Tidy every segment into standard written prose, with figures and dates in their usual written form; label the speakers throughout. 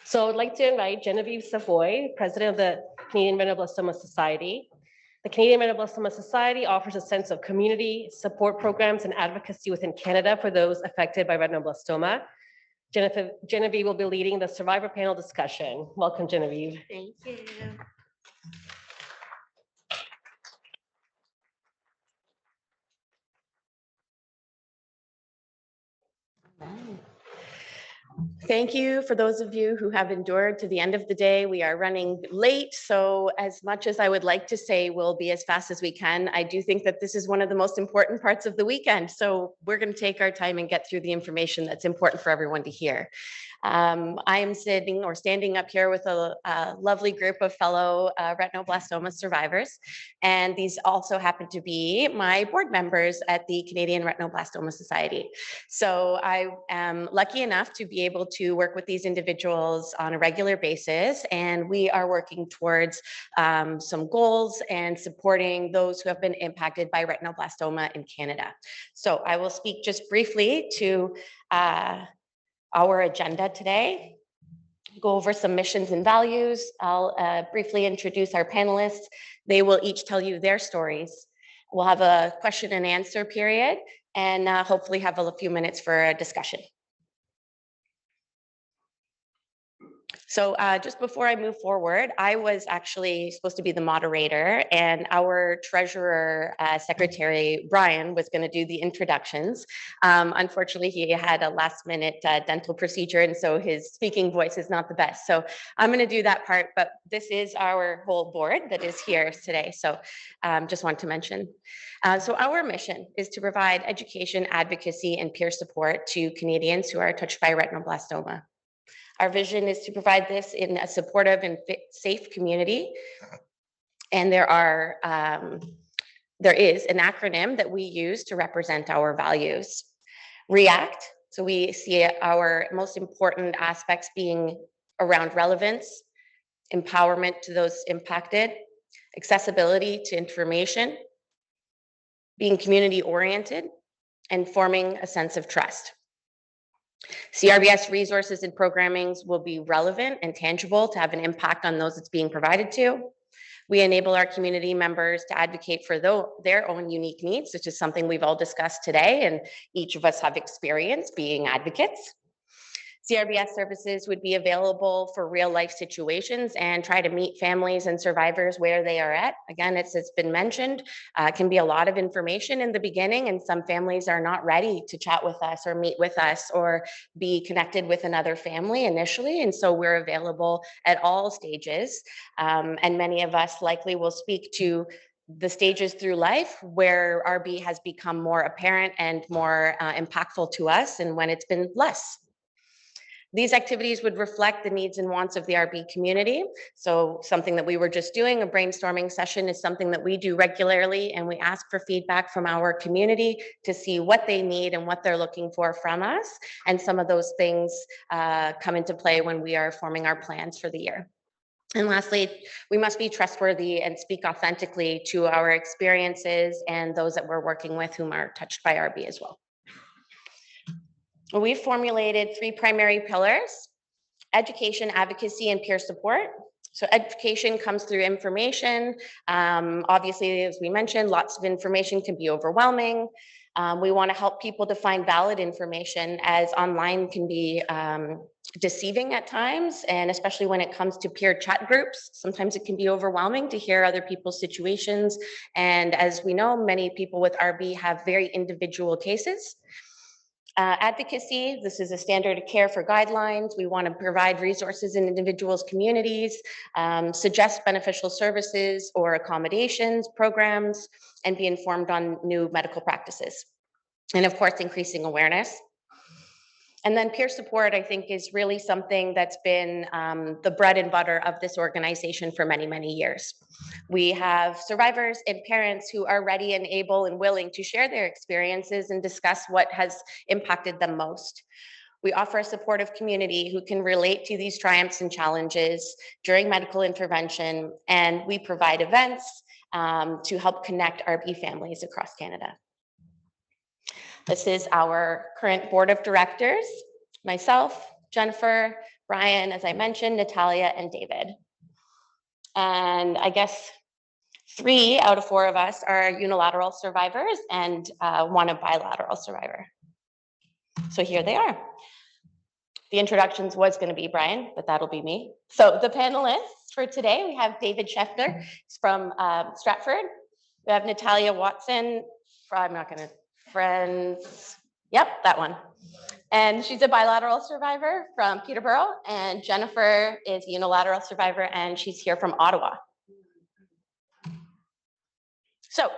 Speaker 1: So I'd like to invite Genevieve Savoie, President of the Canadian Retinoblastoma Society. The Canadian Retinoblastoma Society offers a sense of community support programs and advocacy within Canada for those affected by retinoblastoma. Genevieve will be leading the survivor panel discussion. Welcome, Genevieve.
Speaker 2: Thank you. Thank you for those of you who have endured to the end of the day. We are running late, so as much as I would like to say we'll be as fast as we can, I do think that this is one of the most important parts of the weekend. So we're going to take our time and get through the information that's important for everyone to hear. I am standing up here with a lovely group of fellow retinoblastoma survivors, and these also happen to be my board members at the Canadian Retinoblastoma Society. So I am lucky enough to be able to work with these individuals on a regular basis, and we are working towards some goals and supporting those who have been impacted by retinoblastoma in Canada. So I will speak just briefly to our agenda today, go over some missions and values. I'll briefly introduce our panelists. They will each tell you their stories. We'll have a question and answer period, and hopefully have a few minutes for a discussion. So just before I move forward, I was actually supposed to be the moderator, and our treasurer secretary, Brian, was going to do the introductions. Unfortunately, he had a last minute dental procedure, and so his speaking voice is not the best. So I'm going to do that part, but this is our whole board that is here today. So just want to mention. So our mission is to provide education, advocacy, and peer support to Canadians who are touched by retinoblastoma. Our vision is to provide this in a supportive and safe community. And there is an acronym that we use to represent our values. REACT, so we see our most important aspects being around relevance, empowerment to those impacted, accessibility to information, being community oriented, and forming a sense of trust. CRBS resources and programmings will be relevant and tangible to have an impact on those it's being provided to. We enable our community members to advocate for their own unique needs, which is something we've all discussed today, and each of us have experience being advocates. CRBS services would be available for real life situations and try to meet families and survivors where they are at. Again, it's been mentioned, can be a lot of information in the beginning, and some families are not ready to chat with us or meet with us or be connected with another family initially. And so we're available at all stages. And many of us likely will speak to the stages through life where RB has become more apparent and more impactful to us, and when it's been less. These activities would reflect the needs and wants of the RB community. So something that we were just doing, a brainstorming session, is something that we do regularly, and we ask for feedback from our community to see what they need and what they're looking for from us. And some of those things come into play when we are forming our plans for the year. And lastly, we must be trustworthy and speak authentically to our experiences and those that we're working with whom are touched by RB as well. We've formulated 3 primary pillars: education, advocacy, and peer support. So education comes through information. Obviously, as we mentioned, lots of information can be overwhelming. We want to help people to find valid information, as online can be deceiving at times, and especially when it comes to peer chat groups. Sometimes it can be overwhelming to hear other people's situations. And as we know, many people with RB have very individual cases. Advocacy, this is a standard of care for guidelines. We want to provide resources in individuals' communities, suggest beneficial services or accommodations, programs, and be informed on new medical practices. And of course, increasing awareness. And then peer support, I think, is really something that's been the bread and butter of this organization for many, many years. We have survivors and parents who are ready and able and willing to share their experiences and discuss what has impacted them most. We offer a supportive community who can relate to these triumphs and challenges during medical intervention, and we provide events to help connect RB families across Canada. This is our current board of directors: myself, Jennifer, Brian, as I mentioned, Natalia, and David. And I guess 3 out of 4 of us are unilateral survivors and 1 a bilateral survivor. So here they are. The introductions was going to be Brian, but that'll be me. So the panelists for today, we have David Shefter from Stratford. We have Natalia Watson, I'm not going to, friends, yep, that one. And she's a bilateral survivor from Peterborough, and Jennifer is a unilateral survivor, and she's here from Ottawa. So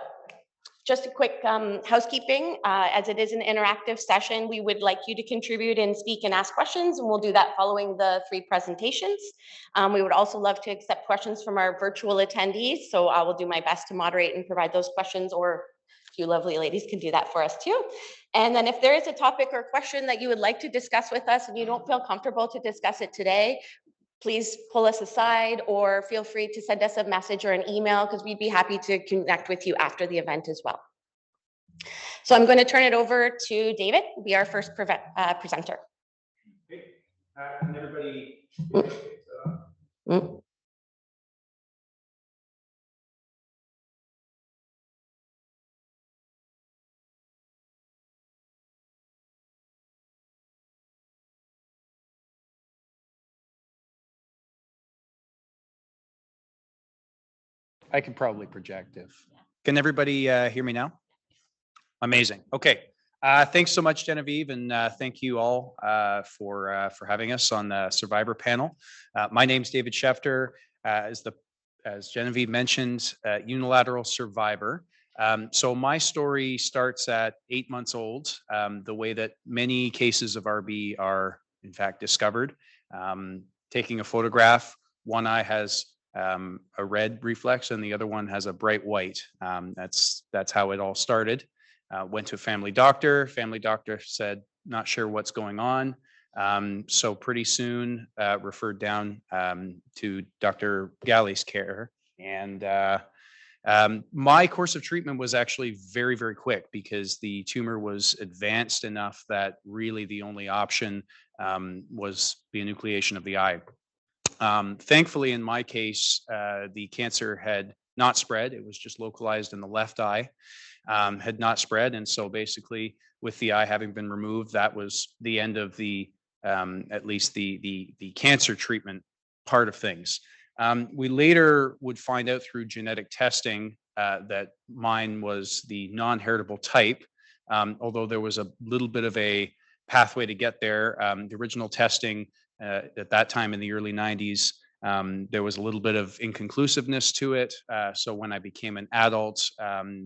Speaker 2: just a quick housekeeping. As it is an interactive session, we would like you to contribute and speak and ask questions, and we'll do that following the 3 presentations. We would also love to accept questions from our virtual attendees, so I will do my best to moderate and provide those questions, or you lovely ladies can do that for us too. And then if there is a topic or question that you would like to discuss with us and you don't feel comfortable to discuss it today, please pull us aside or feel free to send us a message or an email, because we'd be happy to connect with you after the event as well. So I'm going to turn it over to David, who'll be our first presenter.
Speaker 3: Okay. Can everybody I can probably project if. Can everybody hear me now? Amazing. Okay. Thanks so much, Genevieve, and thank you all for having us on the Survivor panel. My name's David Shefter. As Genevieve mentioned, unilateral survivor. So my story starts at 8 months old, the way that many cases of RB are in fact discovered. Taking a photograph, one eye has a red reflex and the other one has a bright white. That's how it all started. Went to a family doctor. Family doctor said, not sure what's going on. So pretty soon referred down to Dr. Galley's care. And my course of treatment was actually very, very quick, because the tumor was advanced enough that really the only option was the enucleation of the eye. Thankfully, in my case, the cancer had not spread. It was just localized in the left eye, had not spread. And so basically, with the eye having been removed, that was the end of the, at least the cancer treatment part of things. We later would find out through genetic testing that mine was the non-heritable type, although there was a little bit of a pathway to get there. The original testing at that time in the early 90s, there was a little bit of inconclusiveness to it. So when I became an adult,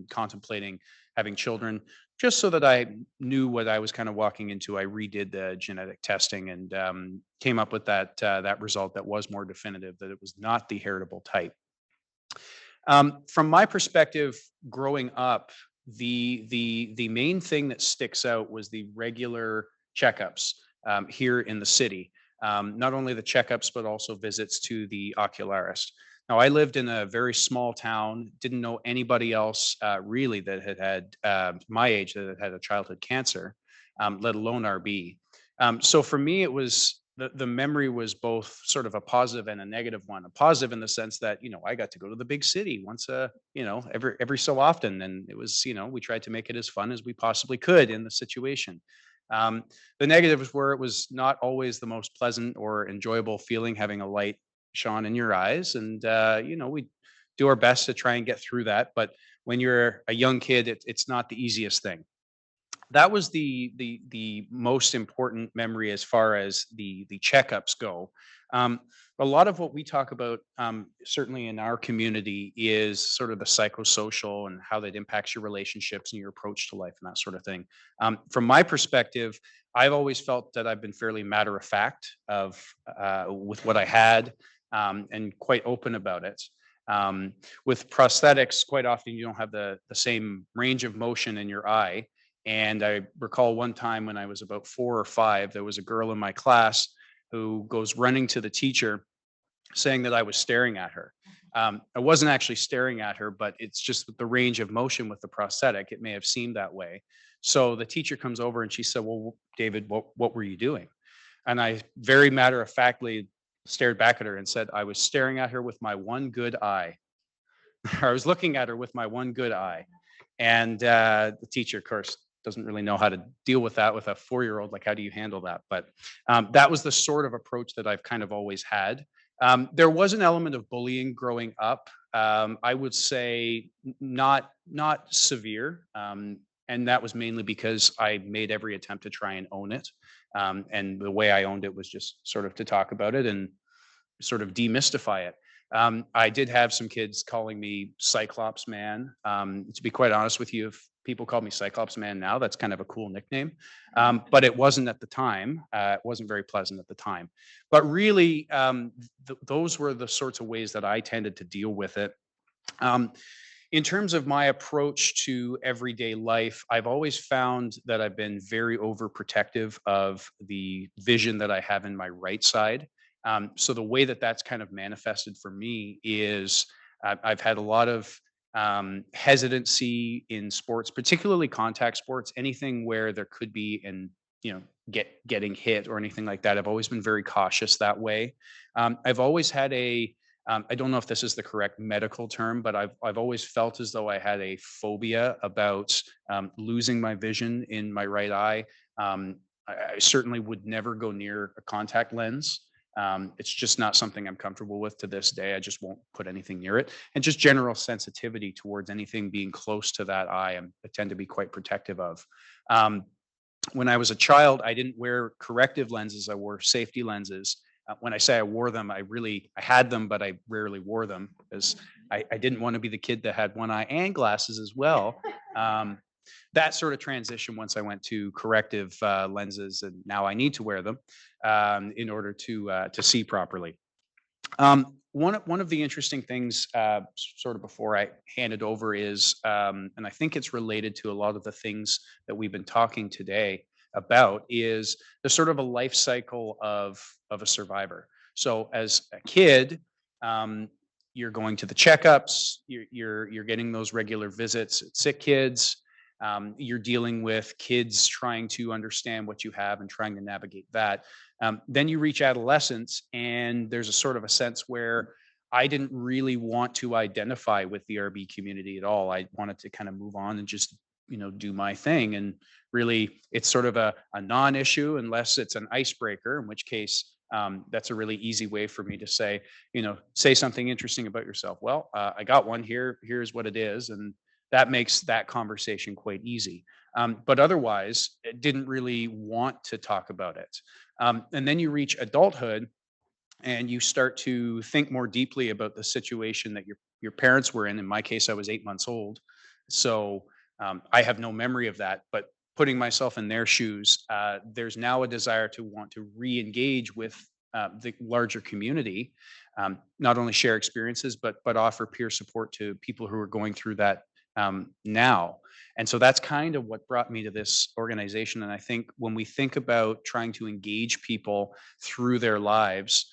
Speaker 3: contemplating having children, just so that I knew what I was kind of walking into, I redid the genetic testing and came up with that result that was more definitive, that it was not the heritable type. From my perspective, growing up, the main thing that sticks out was the regular checkups here in the city. Not only the checkups, but also visits to the ocularist. Now, I lived in a very small town, didn't know anybody else really that had my age that had had a childhood cancer, let alone RB. So for me, it was the memory was both sort of a positive and a negative one. A positive in the sense that, I got to go to the big city once every so often, and it was, we tried to make it as fun as we possibly could in the situation. The negatives were it was not always the most pleasant or enjoyable feeling having a light shone in your eyes, and we do our best to try and get through that, but when you're a young kid, it's not the easiest thing. That was the most important memory as far as the checkups go. A lot of what we talk about, certainly in our community, is sort of the psychosocial and how that impacts your relationships and your approach to life and that sort of thing. From my perspective, I've always felt that I've been fairly matter of fact with what I had, and quite open about it. With prosthetics, quite often you don't have the same range of motion in your eye. And I recall one time when I was about 4 or 5, there was a girl in my class who goes running to the teacher saying that I was staring at her. I wasn't actually staring at her, but it's just the range of motion with the prosthetic. It may have seemed that way. So the teacher comes over and she said, well, David, what were you doing? And I very matter-of-factly stared back at her and said, I was staring at her with my one good eye. I was looking at her with my one good eye. And the teacher, of course, doesn't really know how to deal with that with a 4-year-old. Like, how do you handle that? But that was the sort of approach that I've kind of always had. There was an element of bullying growing up. I would say not severe. And that was mainly because I made every attempt to try and own it. And the way I owned it was just sort of to talk about it and sort of demystify it. I did have some kids calling me Cyclops Man. To be quite honest with you, if people call me Cyclops Man now, that's kind of a cool nickname. But it wasn't at the time. It wasn't very pleasant at the time. But really, those were the sorts of ways that I tended to deal with it. In terms of my approach to everyday life, I've always found that I've been very overprotective of the vision that I have in my right side. So the way that that's kind of manifested for me is I've had a lot of hesitancy in sports, particularly contact sports, anything where there could be getting hit or anything like that. I've always been very cautious that way. I've always had I don't know if this is the correct medical term, but I've always felt as though I had a phobia about losing my vision in my right eye. I certainly would never go near a contact lens. It's just not something I'm comfortable with to this day. I just won't put anything near it. And just general sensitivity towards anything being close to that eye, I tend to be quite protective of. When I was a child, I didn't wear corrective lenses. I wore safety lenses. When I say I wore them, I had them, but I rarely wore them because I didn't want to be the kid that had one eye and glasses as well. That sort of transition once I went to corrective lenses, and now I need to wear them in order to see properly. One of the interesting things, sort of before I hand it over, is, and I think it's related to a lot of the things that we've been talking today about, is the sort of a life cycle of a survivor. So as a kid, you're going to the checkups, you're getting those regular visits at sick kids. You're dealing with kids trying to understand what you have and trying to navigate that. Then you reach adolescence, and there's a sort of a sense where I didn't really want to identify with the RB community at all. I wanted to kind of move on and just, do my thing. And really, it's sort of a non-issue unless it's an icebreaker, in which case that's a really easy way for me to say, say something interesting about yourself. Well, I got one here. Here's what it is. And that makes that conversation quite easy. But otherwise, I didn't really want to talk about it. And then you reach adulthood and you start to think more deeply about the situation that your parents were in. In my case, I was 8 months old. So I have no memory of that. But putting myself in their shoes, there's now a desire to want to re-engage with the larger community, not only share experiences, but offer peer support to people who are going through that now. And so that's kind of what brought me to this organization. And I think when we think about trying to engage people through their lives,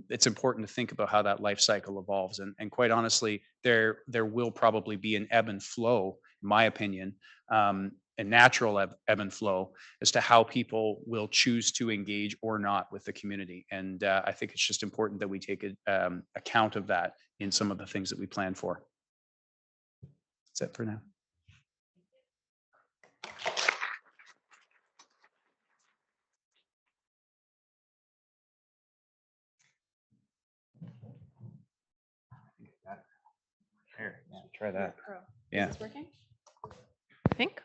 Speaker 3: it's important to think about how that life cycle evolves. And quite honestly, there will probably be an ebb and flow, in my opinion, a natural ebb and flow as to how people will choose to engage or not with the community. And I think it's just important that we take account of that in some of the things that we plan for. That's it for now. Here, try that. Yeah.
Speaker 4: Is this working? I think.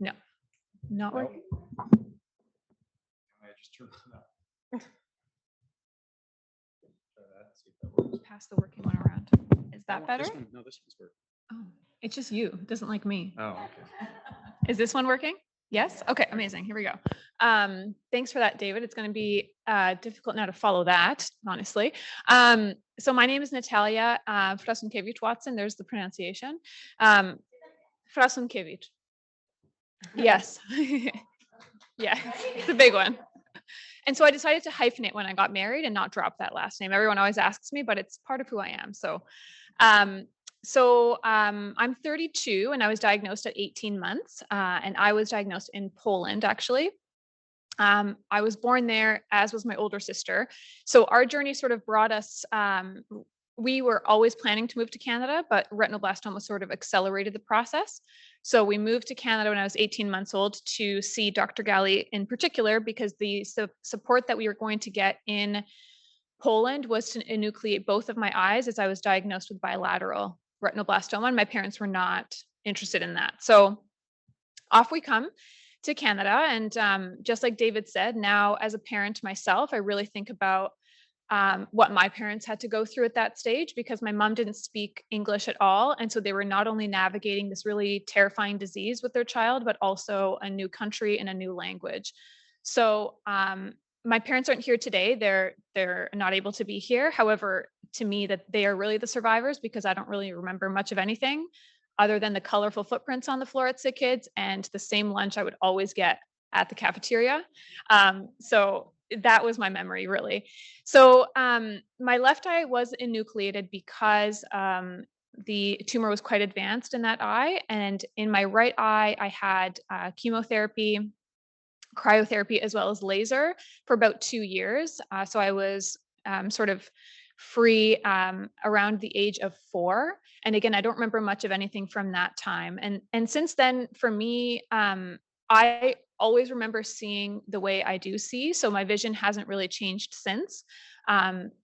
Speaker 4: No, not working.
Speaker 3: I just turned it up. Try that, see if that works.
Speaker 4: Pass the working one around. Is that better?
Speaker 3: This one's working.
Speaker 4: Oh, it's just you. It doesn't like me.
Speaker 3: Oh, okay.
Speaker 4: Is this one working? Yes. Okay. Amazing. Here we go. Thanks for that, David. It's going to be difficult now to follow that, honestly. So my name is Natalia Frasunkiewicz Watson. There's the pronunciation. Frasunkiewicz. Yes. Yeah, it's a big one. And so I decided to hyphenate when I got married and not drop that last name. Everyone always asks me, but it's part of who I am. So, I'm 32 and I was diagnosed at 18 months and I was diagnosed in Poland, actually. I was born there, as was my older sister. So our journey sort of brought us, we were always planning to move to Canada, but retinoblastoma sort of accelerated the process. So we moved to Canada when I was 18 months old to see Dr. Galley in particular, because the support that we were going to get in Poland was to enucleate both of my eyes, as I was diagnosed with bilateral retinoblastoma, and my parents were not interested in that. So off we come to Canada. And just like David said, now as a parent myself, I really think about what my parents had to go through at that stage, because my mom didn't speak English at all. And so they were not only navigating this really terrifying disease with their child, but also a new country and a new language. So my parents aren't here today. They're not able to be here. However, to me, that they are really the survivors, because I don't really remember much of anything other than the colorful footprints on the floor at Sick Kids and the same lunch I would always get at the cafeteria. So that was my memory, really. So my left eye was enucleated because the tumor was quite advanced in that eye. And in my right eye, I had chemotherapy, cryotherapy, as well as laser for about 2 years. So I was sort of free around the age of 4. And again, I don't remember much of anything from that time. And since then, for me, I always remember seeing the way I do see. So my vision hasn't really changed since.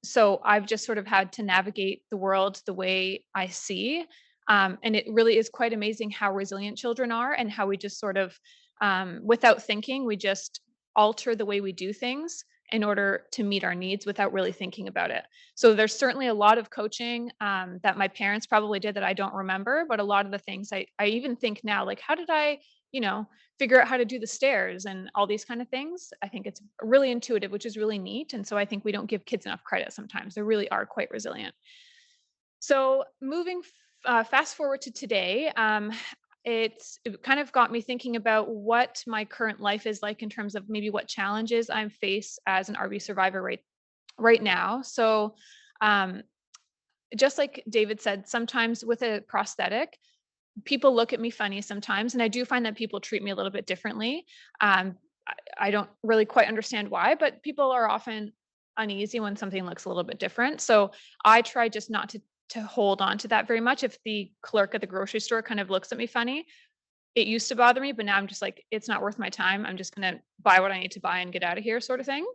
Speaker 4: So I've just sort of had to navigate the world the way I see. And it really is quite amazing how resilient children are, and how we just sort of, without thinking, we just alter the way we do things in order to meet our needs without really thinking about it. So there's certainly a lot of coaching that my parents probably did that I don't remember, but a lot of the things I even think now, like, how did I, figure out how to do the stairs and all these kind of things? I think it's really intuitive, which is really neat. And so I think we don't give kids enough credit sometimes. They really are quite resilient. So moving fast forward to today, it kind of got me thinking about what my current life is like in terms of maybe what challenges I'm faced as an RB survivor right now. So just like David said, sometimes with a prosthetic, people look at me funny sometimes, and I do find that people treat me a little bit differently. I don't really quite understand why, but people are often uneasy when something looks a little bit different. So I try just not to hold on to that very much. If the clerk at the grocery store kind of looks at me funny, it used to bother me, but now I'm just like, it's not worth my time. I'm just going to buy what I need to buy and get out of here, sort of thing.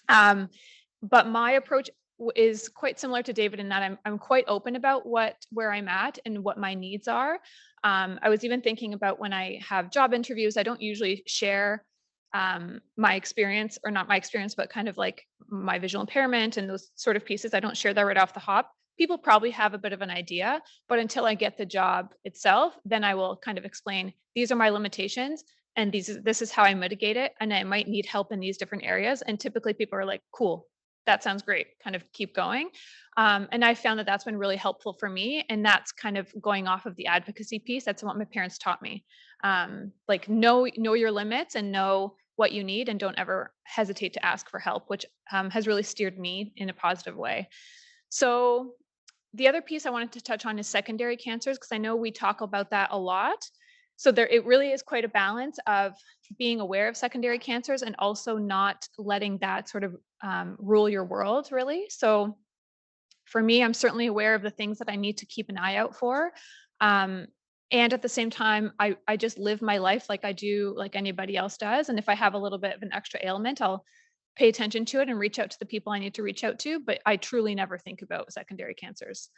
Speaker 4: But my approach is quite similar to David in that I'm quite open about where I'm at and what my needs are. I was even thinking about when I have job interviews, I don't usually share my experience, or not my experience, but kind of like my visual impairment and those sort of pieces. I don't share that right off the hop. People probably have a bit of an idea, but until I get the job itself, then I will kind of explain, these are my limitations and this is how I mitigate it. And I might need help in these different areas. And typically people are like, cool, that sounds great, kind of keep going. And I found that that's been really helpful for me. And that's kind of going off of the advocacy piece. That's what my parents taught me. Like know your limits and know what you need, and don't ever hesitate to ask for help, which has really steered me in a positive way. So the other piece I wanted to touch on is secondary cancers, because I know we talk about that a lot. So it really is quite a balance of being aware of secondary cancers and also not letting that sort of rule your world, really. So for me, I'm certainly aware of the things that I need to keep an eye out for. And at the same time, I just live my life like I do, like anybody else does. And if I have a little bit of an extra ailment, I'll pay attention to it and reach out to the people I need to reach out to. But I truly never think about secondary cancers,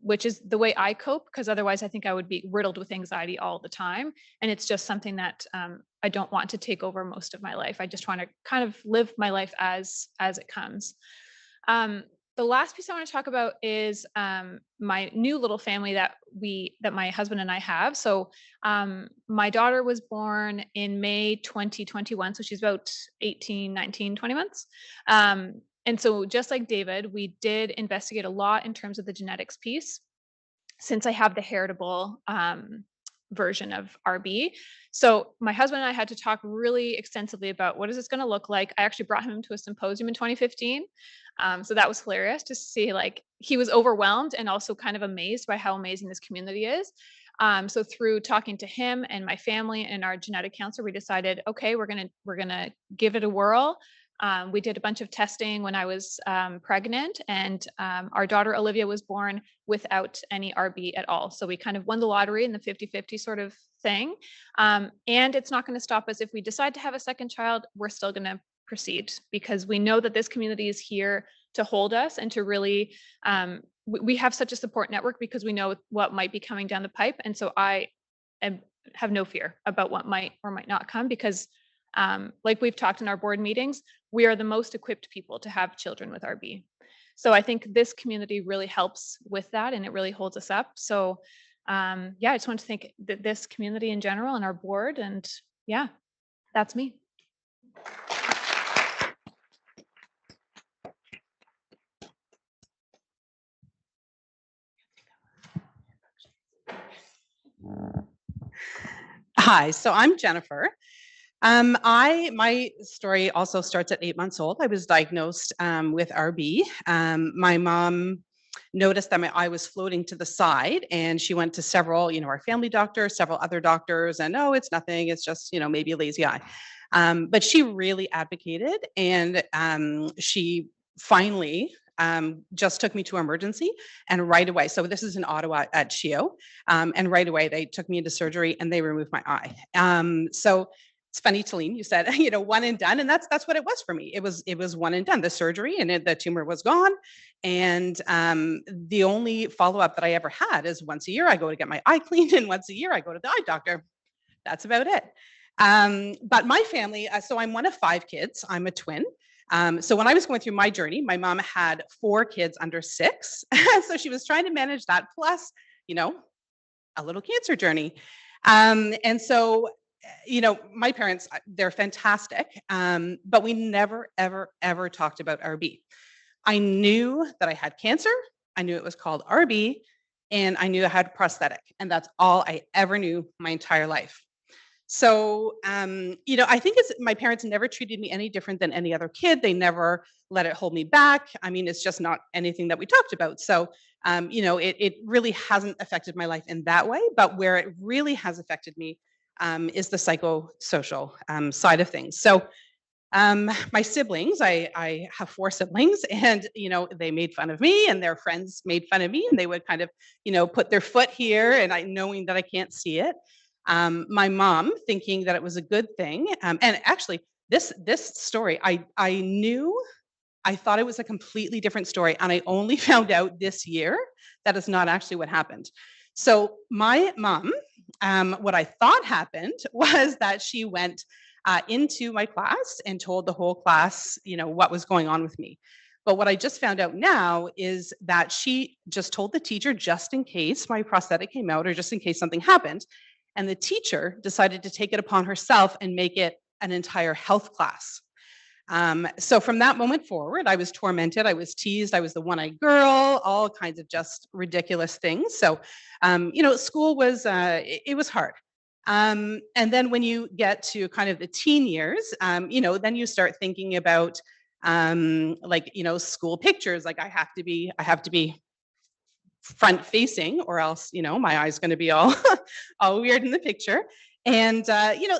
Speaker 4: which is the way I cope, because otherwise I think I would be riddled with anxiety all the time. And it's just something that I don't want to take over most of my life. I just want to kind of live my life as it comes. The last piece I want to talk about is my new little family that my husband and I have. So my daughter was born in May 2021. So she's about 18, 19, 20 months. And so just like David, we did investigate a lot in terms of the genetics piece, since I have the heritable version of RB. So my husband and I had to talk really extensively about what is this going to look like. I actually brought him to a symposium in 2015. So that was hilarious to see, like, he was overwhelmed and also kind of amazed by how amazing this community is. So through talking to him and my family and our genetic counselor, we decided, okay, we're gonna give it a whirl. We did a bunch of testing when I was pregnant, and our daughter Olivia was born without any RB at all. So we kind of won the lottery in the 50-50 sort of thing. And it's not going to stop us if we decide to have a second child. We're still going to proceed because we know that this community is here to hold us and to really, we have such a support network because we know what might be coming down the pipe. And so I have no fear about what might or might not come because like we've talked in our board meetings, we are the most equipped people to have children with RB. So I think this community really helps with that and it really holds us up. So yeah, I just want to thank this community in general and our board, and yeah, that's me.
Speaker 5: Hi, so I'm Jennifer. My story also starts at 8 months old. I was diagnosed with RB. My mom noticed that my eye was floating to the side, and she went to several, our family doctor, several other doctors, and no, it's nothing. It's just, maybe a lazy eye. But she really advocated, and she finally just took me to emergency, and right away. So this is in Ottawa at CHIO, and right away they took me into surgery and they removed my eye. So it's funny, Talene, you said, one and done. And that's what it was for me. It was one and done, the surgery, and the tumor was gone. And the only follow-up that I ever had is once a year, I go to get my eye cleaned, and once a year I go to the eye doctor. That's about it. But my family, so I'm one of 5 kids. I'm a twin. So when I was going through my journey, my mom had 4 kids under 6. So she was trying to manage that plus, a little cancer journey. And so, my parents, they're fantastic. But we never, ever, ever talked about RB. I knew that I had cancer. I knew it was called RB, and I knew I had prosthetic, and that's all I ever knew my entire life. So, I think my parents never treated me any different than any other kid. They never let it hold me back. I mean, it's just not anything that we talked about. So, it really hasn't affected my life in that way. But where it really has affected me is the psychosocial side of things. So, my siblings, I have 4 siblings, and, they made fun of me, and their friends made fun of me, and they would kind of, put their foot here, and knowing that I can't see it. My mom thinking that it was a good thing. And actually this story, I thought it was a completely different story. And I only found out this year that is not actually what happened. So my mom, what I thought happened was that she went into my class and told the whole class, what was going on with me. But what I just found out now is that she just told the teacher just in case my prosthetic came out or just in case something happened. And the teacher decided to take it upon herself and make it an entire health class. So from that moment forward, I was tormented. I was teased. I was the one-eyed girl, all kinds of just ridiculous things. So, school was, it was hard. And then when you get to kind of the teen years, then you start thinking about school pictures. Like I have to be front facing, or else, my eye's going to be all weird in the picture. And,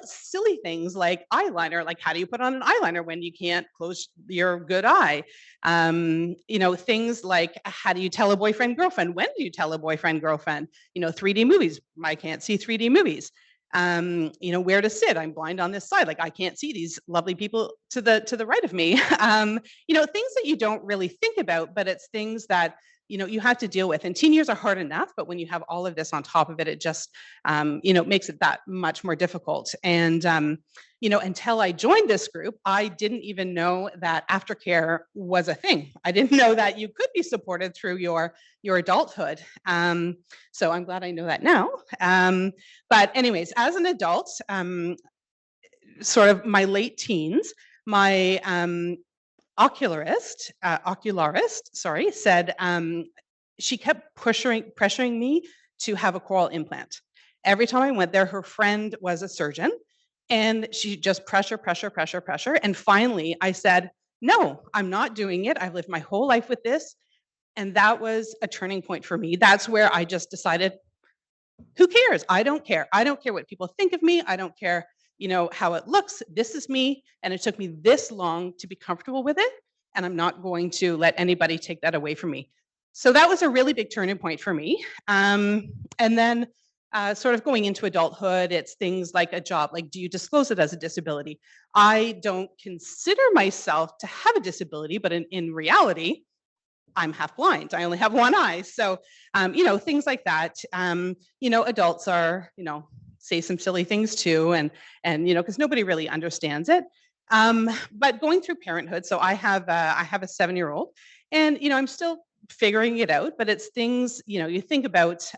Speaker 5: silly things like eyeliner, like how do you put on an eyeliner when you can't close your good eye? Things like how do you tell a boyfriend, girlfriend? When do you tell a boyfriend, girlfriend? 3D movies. I can't see 3D movies. Where to sit. I'm blind on this side. Like I can't see these lovely people to the right of me. Things that you don't really think about, but it's things that, you have to deal with. And teen years are hard enough, but when you have all of this on top of it, it just, makes it that much more difficult. And, until I joined this group, I didn't even know that aftercare was a thing. I didn't know that you could be supported through your adulthood. So I'm glad I know that now. But anyways, as an adult, sort of my late teens, my, ocularist, said she kept pressuring me to have a coral implant. Every time I went there, her friend was a surgeon, and she just pressure. And finally, I said, no, I'm not doing it. I've lived my whole life with this. And that was a turning point for me. That's where I just decided, Who cares? I don't care. I don't care what people think of me. I don't care, how it looks. This is me. And it took me this long to be comfortable with it. And I'm not going to let anybody take that away from me. So that was a really big turning point for me. And then sort of going into adulthood, it's things like a job, like, do you disclose it as a disability? I don't consider myself to have a disability, but in reality, I'm half blind. I only have one eye. So, things like that. Adults are, say some silly things too. And because nobody really understands it. But going through parenthood, so I have a 7-year-old and, I'm still figuring it out, but it's things, you think about,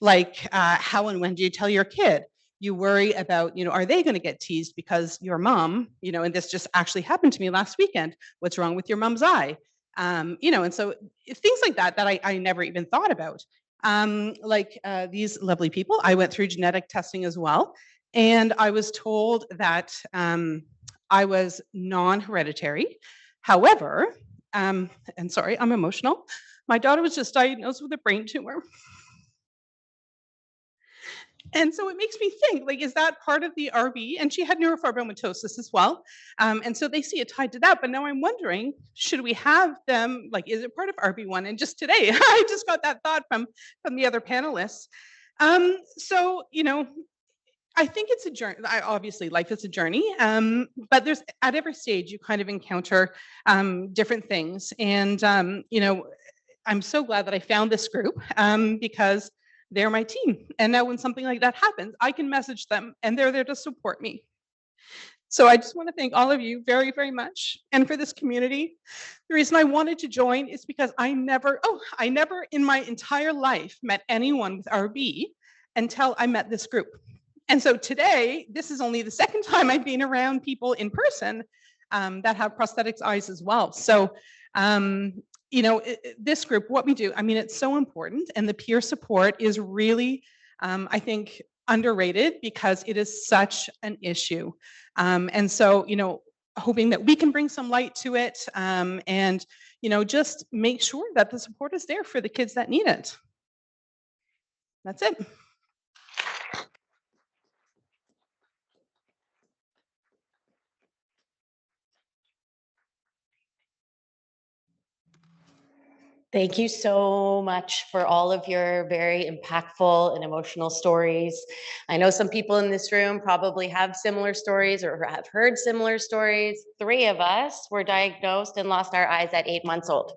Speaker 5: how and when do you tell your kid? You worry about, are they going to get teased because your mom, and this just actually happened to me last weekend. What's wrong with your mom's eye? And so things like that I never even thought about. These lovely people, I went through genetic testing as well. And I was told that I was non-hereditary. However, and sorry, I'm emotional. My daughter was just diagnosed with a brain tumor. And so it makes me think, is that part of the RB? And she had neurofibromatosis as well. And so they see it tied to that. But now I'm wondering, should we have them, is it part of RB1? And just today, I just got that thought from the other panelists. I think it's a journey. Obviously, life is a journey. But there's, at every stage, you kind of encounter different things. And, I'm so glad that I found this group because they're my team. And now when something like that happens, I can message them and they're there to support me. So I just want to thank all of you very, very much. And for this community, the reason I wanted to join is because I never in my entire life met anyone with RB until I met this group. And so today, this is only the second time I've been around people in person that have prosthetics eyes as well. So this group, what we do, it's so important. And the peer support is really, I think, underrated because it is such an issue. And so, hoping that we can bring some light to it and, just make sure that the support is there for the kids that need it. That's it.
Speaker 2: Thank you so much for all of your very impactful and emotional stories. I know some people in this room probably have similar stories or have heard similar stories. 3 of us were diagnosed and lost our eyes at 8 months old.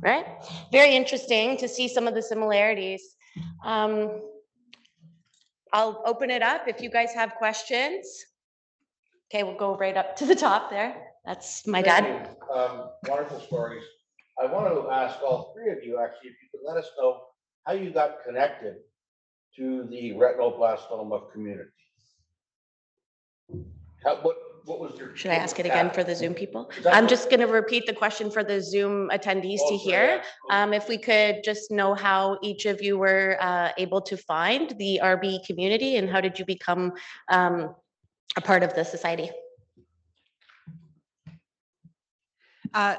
Speaker 2: Right? Very interesting to see some of the similarities. I'll open it up if you guys have questions. Okay, we'll go right up to the top there. That's my dad.
Speaker 6: Wonderful stories. I want to ask all 3 of you, actually, if you could let us know how you got connected to the retinoblastoma community. What was your?
Speaker 2: Should I ask it again for the Zoom people? I'm just going to repeat the question for the Zoom attendees to hear. If we could just know how each of you were able to find the RB community and how did you become a part of the society?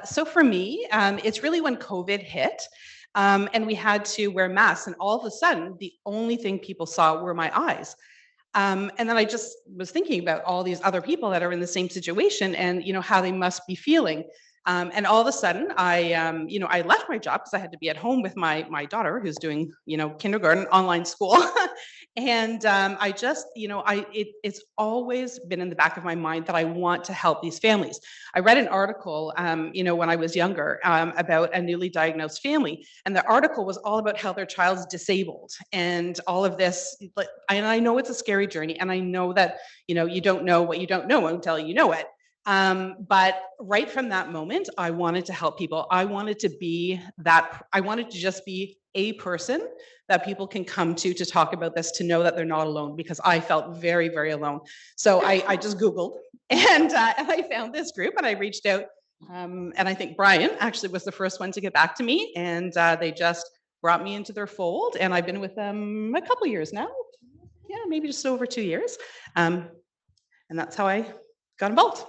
Speaker 5: So for me, it's really when COVID hit and we had to wear masks and all of a sudden, the only thing people saw were my eyes. And then I just was thinking about all these other people that are in the same situation and, how they must be feeling. And all of a sudden I left my job because I had to be at home with my daughter who's doing, kindergarten online school. And I just, it's always been in the back of my mind that I want to help these families. I read an article, when I was younger about a newly diagnosed family. And the article was all about how their child's disabled and all of this. And I know it's a scary journey. And I know that, you don't know what you don't know until you know it. But right from that moment, I wanted to help people. I wanted to just be a person that people can come to talk about this, to know that they're not alone, because I felt very, very alone. So I just Googled and I found this group and I reached out. And I think Brian actually was the first one to get back to me, and they just brought me into their fold, and I've been with them a couple years now. Yeah, maybe just over 2 years. And that's how I got involved.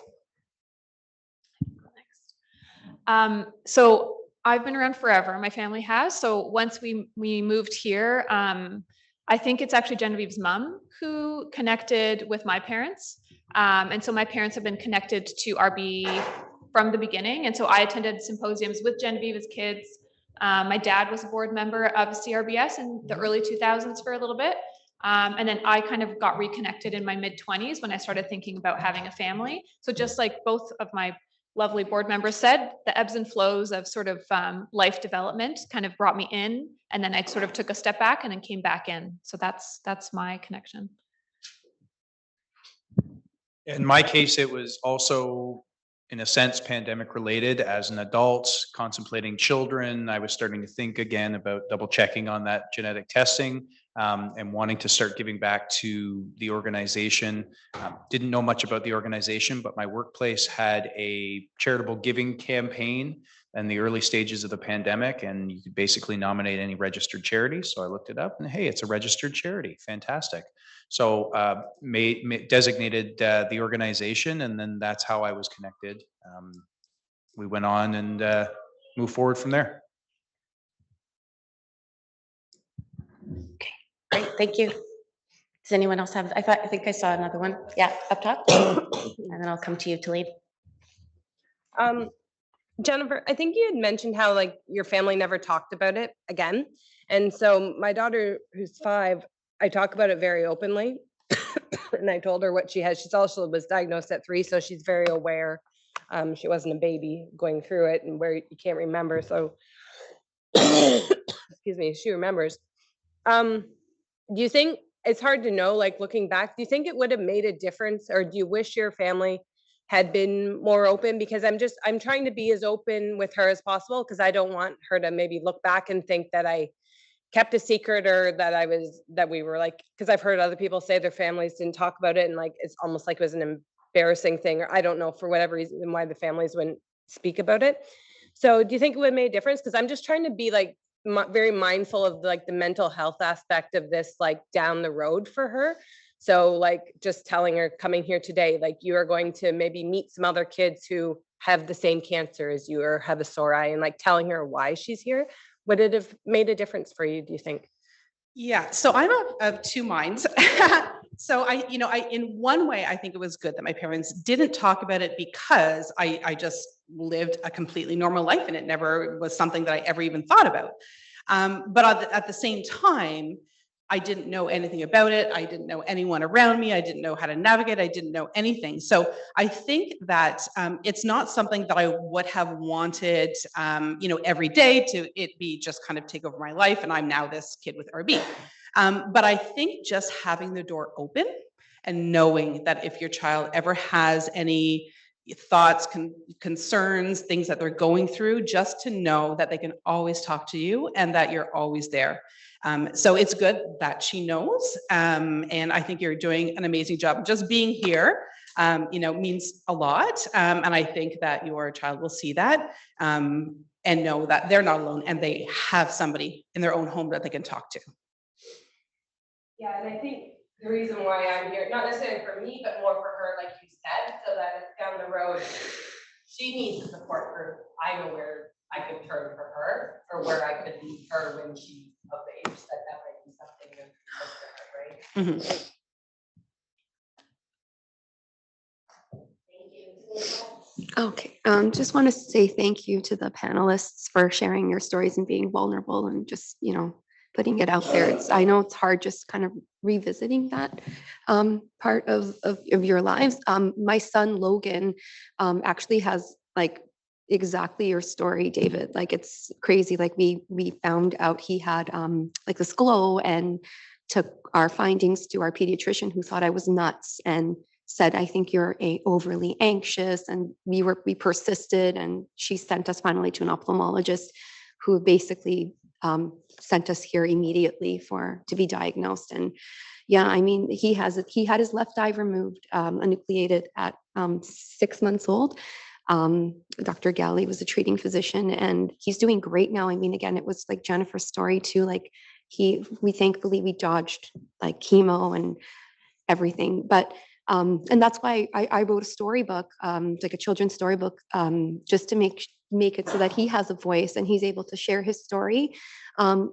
Speaker 4: So I've been around forever. My family has. So once we moved here, I think it's actually Genevieve's mom who connected with my parents. And so my parents have been connected to RB from the beginning. And so I attended symposiums with Genevieve as kids. My dad was a board member of CRBS in the early 2000s for a little bit. And then I kind of got reconnected in my mid-20s when I started thinking about having a family. So just like both of my lovely board members said, the ebbs and flows of sort of life development kind of brought me in, and then I sort of took a step back and then came back in. So that's my connection.
Speaker 3: In my case, it was also, in a sense, pandemic related. As an adult contemplating children, I was starting to think again about double checking on that genetic testing. And wanting to start giving back to the organization. Didn't know much about the organization, but my workplace had a charitable giving campaign in the early stages of the pandemic, and you could basically nominate any registered charity. So I looked it up, and hey, it's a registered charity. Fantastic. So designated the organization, and then that's how I was connected. We went on and moved forward from there.
Speaker 2: Great, thank you. Does anyone else have, I think I saw another one. Yeah, up top. And then I'll come to you to lead.
Speaker 7: Jennifer, I think you had mentioned how like your family never talked about it again. And so my daughter, who's 5, I talk about it very openly. And I told her what she has. She's also was diagnosed at 3, so she's very aware. She wasn't a baby going through it and where you can't remember. So, excuse me, she remembers. Do you think it's hard to know, like looking back, do you think it would have made a difference, or do you wish your family had been more open? Because I'm trying to be as open with her as possible, because I don't want her to maybe look back and think that I kept a secret, or that we were like, because I've heard other people say their families didn't talk about it, and like it's almost like it was an embarrassing thing, or I don't know, for whatever reason why the families wouldn't speak about it. So do you think it would have made a difference? Because I'm just trying to be like very mindful of like the mental health aspect of this, like down the road for her. So like just telling her, coming here today, like you are going to maybe meet some other kids who have the same cancer as you or have a sore eye, and like telling her why she's here. Would it have made a difference for you, do you think?
Speaker 5: Yeah, so I'm of 2 minds. So I in one way, I think it was good that my parents didn't talk about it, because I just lived a completely normal life, and it never was something that I ever even thought about. But at the same time, I didn't know anything about it. I didn't know anyone around me. I didn't know how to navigate. I didn't know anything. So I think that it's not something that I would have wanted, every day to it be just kind of take over my life. And I'm now this kid with RB. But I think just having the door open and knowing that if your child ever has any thoughts, concerns, things that they're going through, just to know that they can always talk to you and that you're always there. So it's good that she knows. And I think you're doing an amazing job. Just being here, means a lot. And I think that your child will see that and know that they're not alone and they have somebody in their own home that they can talk to.
Speaker 7: Yeah, and I think the reason why I'm here, not necessarily for me, but more for her, like you said, so that down the road, she needs a support group. I know where I could turn for her, or where I could leave her when she's of age, that might be something that, right?
Speaker 8: Mm-hmm. Okay, just want to say thank you to the panelists for sharing your stories and being vulnerable and just, putting it out there. I know it's hard just kind of revisiting that part of your lives. My son, Logan, actually has like exactly your story, David. Like it's crazy. Like we found out he had like this glow and took our findings to our pediatrician, who thought I was nuts and said, I think you're overly anxious. And we persisted, and she sent us finally to an ophthalmologist who basically sent us here immediately to be diagnosed. And yeah, I mean, he had his left eye removed, enucleated at 6 months old. Dr. Galley was a treating physician, and he's doing great now. I mean, again, it was like Jennifer's story too. Like we thankfully dodged like chemo and everything, but and that's why I wrote a storybook, like a children's storybook, just to make make it so that he has a voice and he's able to share his story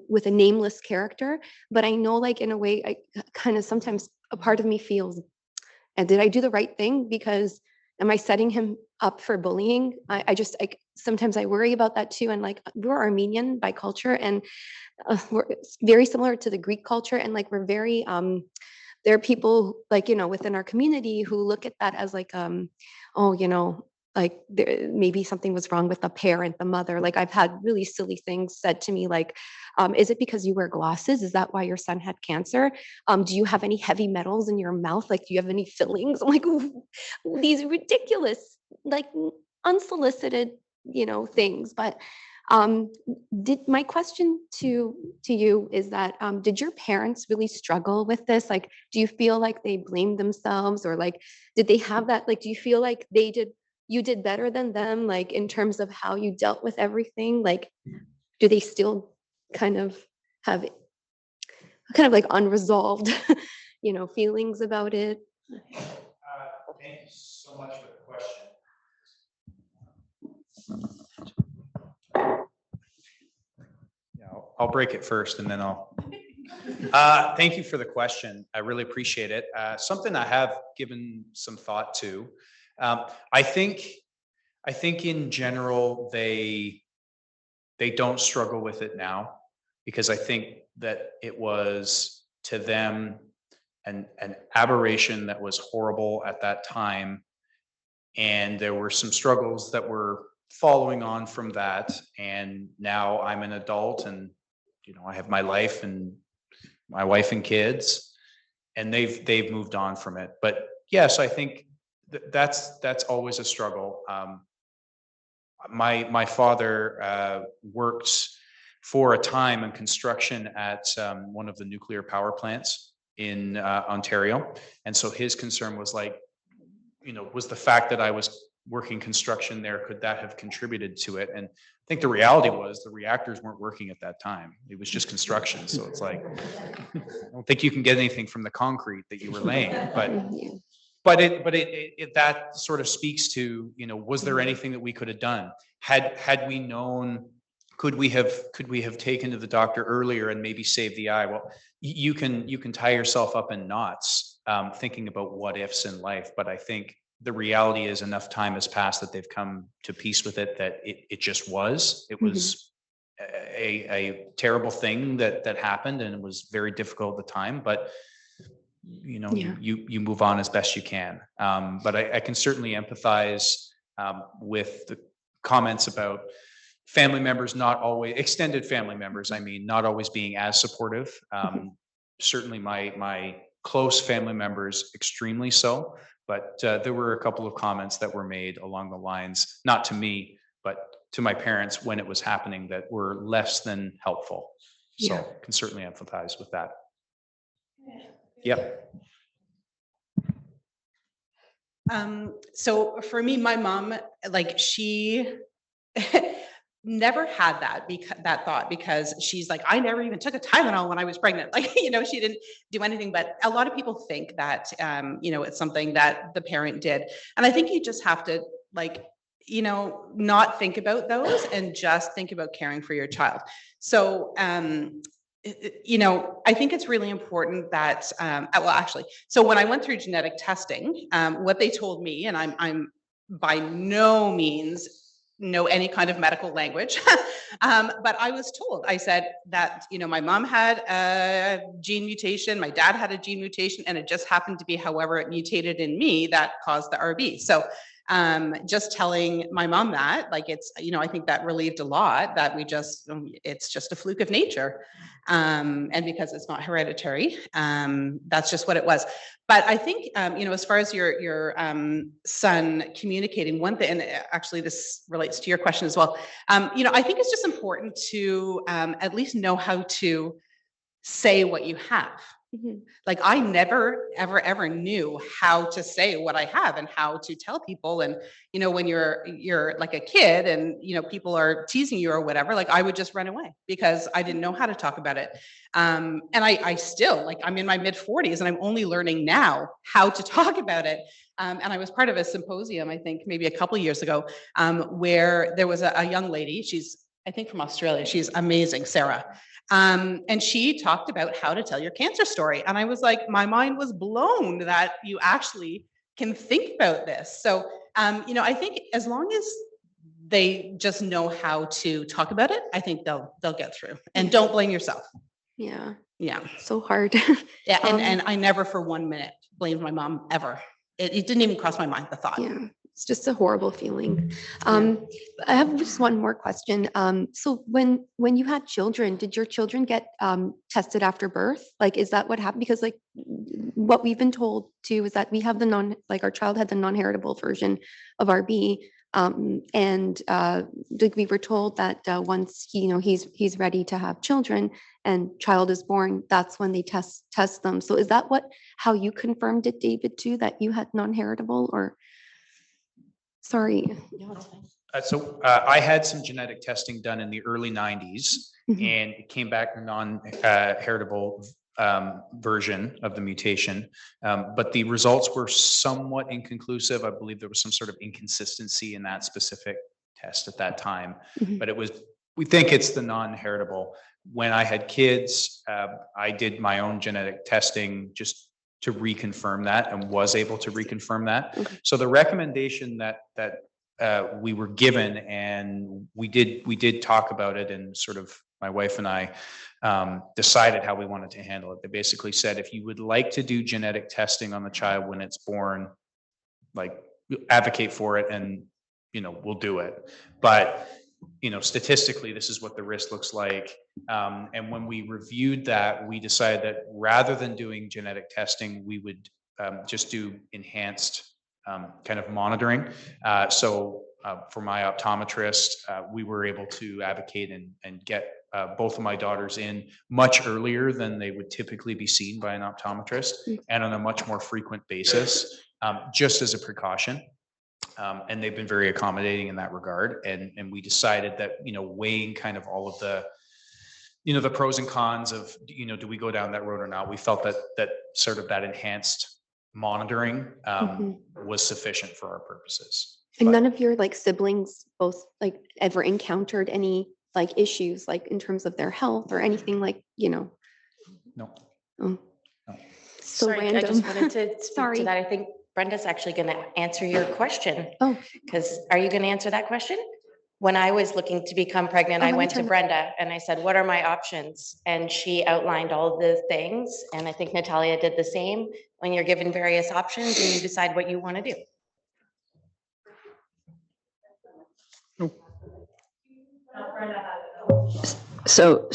Speaker 8: with a nameless character. But I know, like, in a way, I kind of sometimes a part of me feels, and did I do the right thing? Because am I setting him up for bullying? I sometimes I worry about that too. And like, we're Armenian by culture, and we're very similar to the Greek culture. And like, we're very, there are people like, within our community who look at that as like, oh, like maybe something was wrong with the parent, the mother. Like, I've had really silly things said to me, like, is it because you wear glasses? Is that why your son had cancer? Do you have any heavy metals in your mouth? Like, do you have any fillings? I'm like, these ridiculous, like unsolicited, things. But my question to you is that, did your parents really struggle with this? Like, do you feel like they blamed themselves, or like, did they have that? Like, do you feel like you did better than them, like in terms of how you dealt with everything? Like, do they still kind of have like unresolved, feelings about it?
Speaker 3: Thank you so much for the question. Yeah, I'll break it first and then I'll. Thank you for the question. I really appreciate it. Something I have given some thought to. I think in general they don't struggle with it now, because I think that it was to them an aberration that was horrible at that time, and there were some struggles that were following on from that. And now I'm an adult, and I have my life and my wife and kids, and they've moved on from it. But yes, I think that's always a struggle. My father worked for a time in construction at one of the nuclear power plants in Ontario, and so his concern was like, was the fact that I was working construction there, could that have contributed to it? And I think the reality was the reactors weren't working at that time. It was just construction. So it's like, I don't think you can get anything from the concrete that you were laying, but it that sort of speaks to, was there anything that we could have done? Had we known, could we have taken to the doctor earlier and maybe saved the eye? Well, you can tie yourself up in knots thinking about what ifs in life, but I think the reality is enough time has passed that they've come to peace with it, that it just was. It was a terrible thing that happened, and it was very difficult at the time, but you move on as best you can. But I can certainly empathize with the comments about family members, not always extended family members, not always being as supportive. Certainly my close family members, extremely so. But there were a couple of comments that were made along the lines, not to me, but to my parents when it was happening, that were less than helpful. So can certainly empathize with that. Yep.
Speaker 5: So for me, my mom, like, she never had that thought, because she's like, I never even took a Tylenol when I was pregnant. Like, she didn't do anything. But a lot of people think that, it's something that the parent did. And I think you just have to, like, not think about those and just think about caring for your child. So, I think it's really important that, so when I went through genetic testing, what they told me, and I'm by no means know any kind of medical language, but I was told, I said that, my mom had a gene mutation, my dad had a gene mutation, and it just happened to be however it mutated in me that caused the RB. So just telling my mom that, like, it's, I think that relieved a lot, that it's just a fluke of nature. And because it's not hereditary, that's just what it was. But I think, as far as your son communicating, one thing, and actually this relates to your question as well, I think it's just important to at least know how to say what you have.
Speaker 8: Mhm.
Speaker 5: Like I never, ever knew how to say what I have and how to tell people. And, when you're like a kid and, people are teasing you or whatever, like I would just run away because I didn't know how to talk about it. And I still, like, I'm in my mid 40s and I'm only learning now how to talk about it. And I was part of a symposium, I think maybe a couple of years ago, where there was a young lady, she's, I think from Australia, she's amazing, Sarah. And she talked about how to tell your cancer story. And I was like, my mind was blown that you actually can think about this. So, I think as long as they just know how to talk about it, I think they'll get through. And don't blame yourself.
Speaker 8: Yeah.
Speaker 5: Yeah.
Speaker 8: So hard.
Speaker 5: Yeah. And I never for 1 minute blamed my mom ever. It didn't even cross my mind, the thought.
Speaker 8: Yeah. It's just a horrible feeling. I have just one more question. So when you had children, did your children get tested after birth? Like, is that what happened? Because like what we've been told too is that we have our child had the non-heritable version of RB. And like we were told that once he's ready to have children and child is born, that's when they test them. So is that how you confirmed it, David, too, that you had non-heritable or? Sorry.
Speaker 3: So I had some genetic testing done in the early 90s,
Speaker 8: Mhm.
Speaker 3: and it came back a non-heritable version of the mutation. But the results were somewhat inconclusive. I believe there was some sort of inconsistency in that specific test at that time.
Speaker 8: Mhm.
Speaker 3: But we think it's the non-heritable. When I had kids, I did my own genetic testing just to reconfirm that and was able to reconfirm that.
Speaker 8: Okay.
Speaker 3: So the recommendation that we were given, and we did talk about it, and sort of my wife and I decided how we wanted to handle it. They basically said, if you would like to do genetic testing on the child when it's born, like advocate for it, and we'll do it. But statistically, this is what the risk looks like. And when we reviewed that, we decided that rather than doing genetic testing, we would just do enhanced kind of monitoring. So for my optometrist, we were able to advocate and get both of my daughters in much earlier than they would typically be seen by an optometrist, and on a much more frequent basis, just as a precaution. And they've been very accommodating in that regard. And we decided that, weighing kind of all of the, the pros and cons of, do we go down that road or not? We felt that sort of that enhanced monitoring was sufficient for our purposes.
Speaker 8: And none of your siblings both ever encountered any issues in terms of their health or anything
Speaker 3: No.
Speaker 8: Oh.
Speaker 3: No.
Speaker 8: So
Speaker 2: Sorry,
Speaker 8: random.
Speaker 2: I just wanted to speak
Speaker 8: Sorry.
Speaker 2: to that. I think Brenda's actually going to answer your question.
Speaker 8: Oh.
Speaker 2: Because are you going to answer that question? When I was looking to become pregnant,
Speaker 8: Oh,
Speaker 2: I
Speaker 8: let me
Speaker 2: went to
Speaker 8: turn-
Speaker 2: Brenda and I said, what are my options? And she outlined all the things. And I think Natalia did the same. When you're given various options and you decide what you want to do.
Speaker 9: So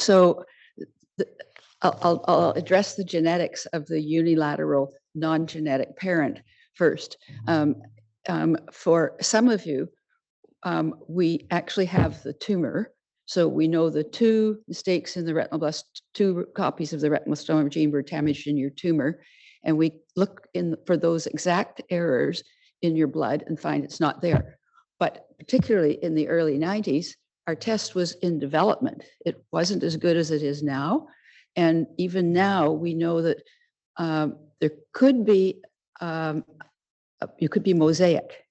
Speaker 9: I'll address the genetics of the unilateral non-genetic parent first. For some of you, we actually have the tumor. So we know the two mistakes in the two copies of the retinoblastoma gene were damaged in your tumor. And we look for those exact errors in your blood and find it's not there. But particularly in the early 90s, our test was in development. It wasn't as good as it is now. And even now, we know that there could be, you could be mosaic,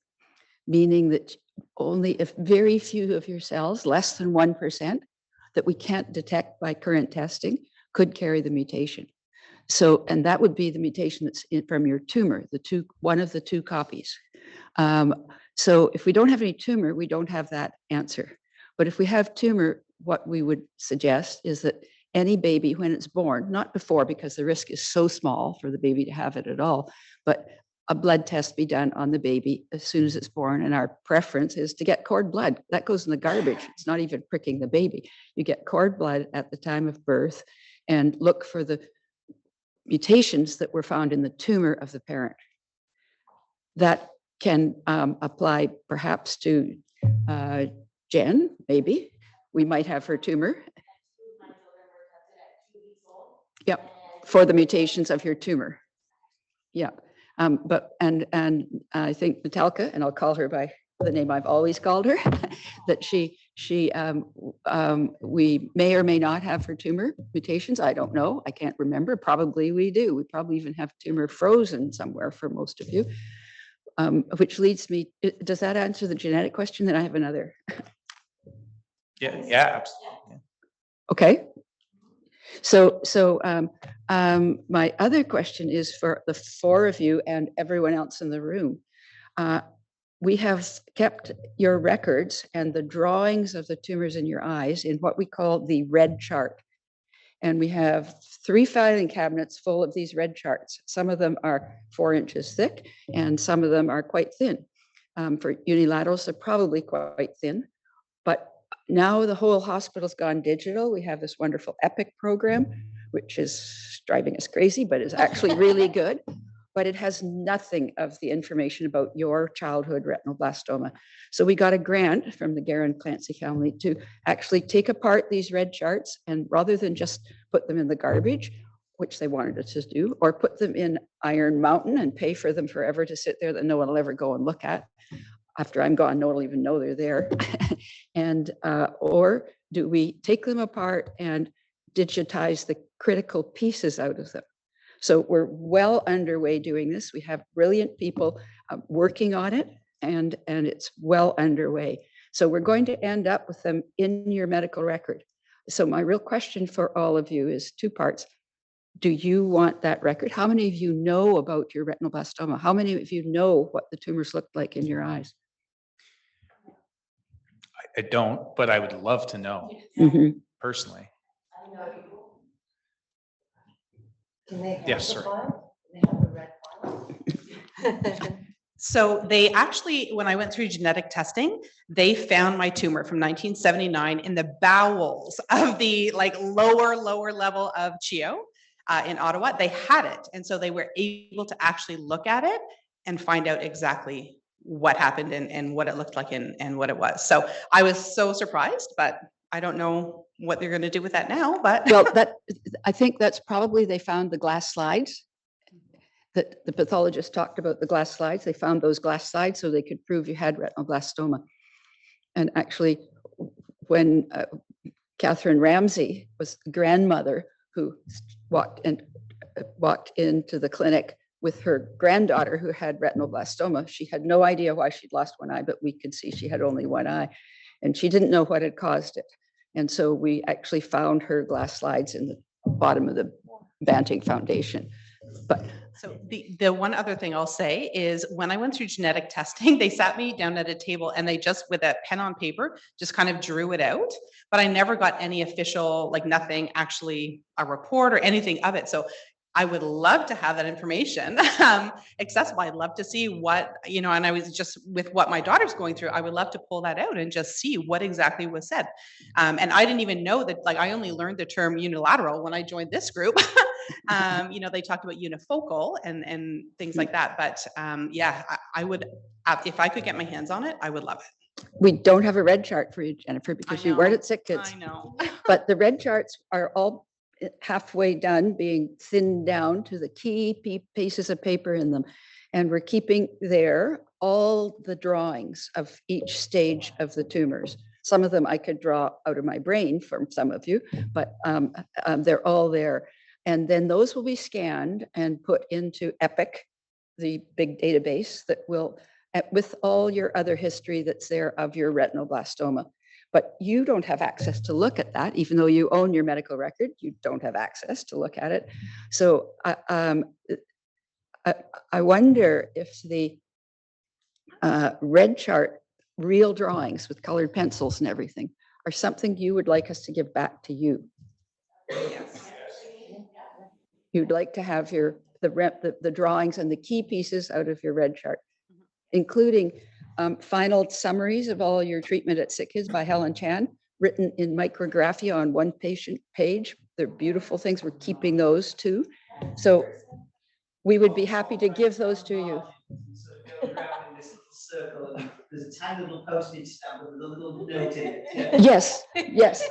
Speaker 9: meaning that only if very few of your cells, less than 1%, that we can't detect by current testing, could carry the mutation. So, and that would be the mutation that's from your tumor, one of the two copies. So if we don't have any tumor, we don't have that answer. But if we have tumor, what we would suggest is that any baby when it's born, not before because the risk is so small for the baby to have it at all, but a blood test be done on the baby as soon as it's born. And our preference is to get cord blood. That goes in the garbage. It's not even pricking the baby. You get cord blood at the time of birth and look for the mutations that were found in the tumor of the parent. That can apply perhaps to Jen, maybe. We might have her tumor. Yep. for the mutations of your tumor. Yeah. But I think Natalia, and I'll call her by the name I've always called her, that we may or may not have her tumor mutations. I don't know. I can't remember. Probably we do. We probably even have tumor frozen somewhere for most of you. Which leads me, does that answer the genetic question? Then I have another.
Speaker 3: Yeah, absolutely.
Speaker 9: Okay. So my other question is for the four of you and everyone else in the room. We have kept your records and the drawings of the tumors in your eyes in what we call the red chart. And we have 3 filing cabinets full of these red charts. Some of them are 4 inches thick and some of them are quite thin. For unilaterals, they're probably quite thin. But now the whole hospital's gone digital. We have this wonderful EPIC program, which is driving us crazy, but is actually really good. But it has nothing of the information about your childhood retinoblastoma. So we got a grant from the Guerin Clancy family to actually take apart these red charts, and rather than just put them in the garbage, which they wanted us to do, or put them in Iron Mountain and pay for them forever to sit there that no one will ever go and look at. After I'm gone, no one will even know they're there. And or do we take them apart and digitize the critical pieces out of them? So we're well underway doing this. We have brilliant people working on it, and it's well underway. So we're going to end up with them in your medical record. So my real question for all of you is 2 parts. Do you want that record? How many of you know about your retinoblastoma? How many of you know what the tumors looked like in your eyes?
Speaker 3: I don't, but I would love to know personally. Yes, sir.
Speaker 5: So they actually, when I went through genetic testing, they found my tumor from 1979 in the bowels of the lower level of CHIO in Ottawa. They had it. And so they were able to actually look at it and find out exactly what happened and what it looked like and what it was. So I was so surprised, but I don't know what they're going to do with that now, but.
Speaker 9: Well, I think that's probably, they found the glass slides that the pathologist talked about, the glass slides. They found those glass slides so they could prove you had retinoblastoma. And actually, when Catherine Ramsey was the grandmother who walked into the clinic with her granddaughter who had retinoblastoma, she had no idea why she'd lost one eye, but we could see she had only one eye. And she didn't know what had caused it. And so we actually found her glass slides in the bottom of the Banting Foundation. But
Speaker 5: so the one other thing I'll say is when I went through genetic testing, they sat me down at a table and they just, with a pen on paper, just kind of drew it out. But I never got any official, nothing actually a report or anything of it. So I would love to have that information accessible. I'd love to see what, and I was just with what my daughter's going through, I would love to pull that out and just see what exactly was said. And I didn't even know that, I only learned the term unilateral when I joined this group. They talked about unifocal and things like that. But yeah, I would, if I could get my hands on it, I would love it.
Speaker 9: we don't have a red chart for you, Jennifer, because you weren't at Sick Kids.
Speaker 5: I know.
Speaker 9: But the red charts are all halfway done, being thinned down to the key pieces of paper in them. And we're keeping there all the drawings of each stage of the tumors. Some of them I could draw out of my brain from some of you, but they're all there. And then those will be scanned and put into EPIC, the big database that will, with all your other history that's there of your retinoblastoma. But you don't have access to look at that, even though you own your medical record, you don't have access to look at it. So I wonder if the red chart, real drawings with colored pencils and everything, are something you would like us to give back to you.
Speaker 5: Yes.
Speaker 9: You'd like to have the drawings and the key pieces out of your red chart, including final summaries of all your treatment at Sick Kids by Helen Chan, written in micrographia on one patient page. They're beautiful things. We're keeping those too. So we would be happy to give those to you.
Speaker 10: Circle and there's a tiny little postage stamp with a little note in it.
Speaker 9: Yes, yes.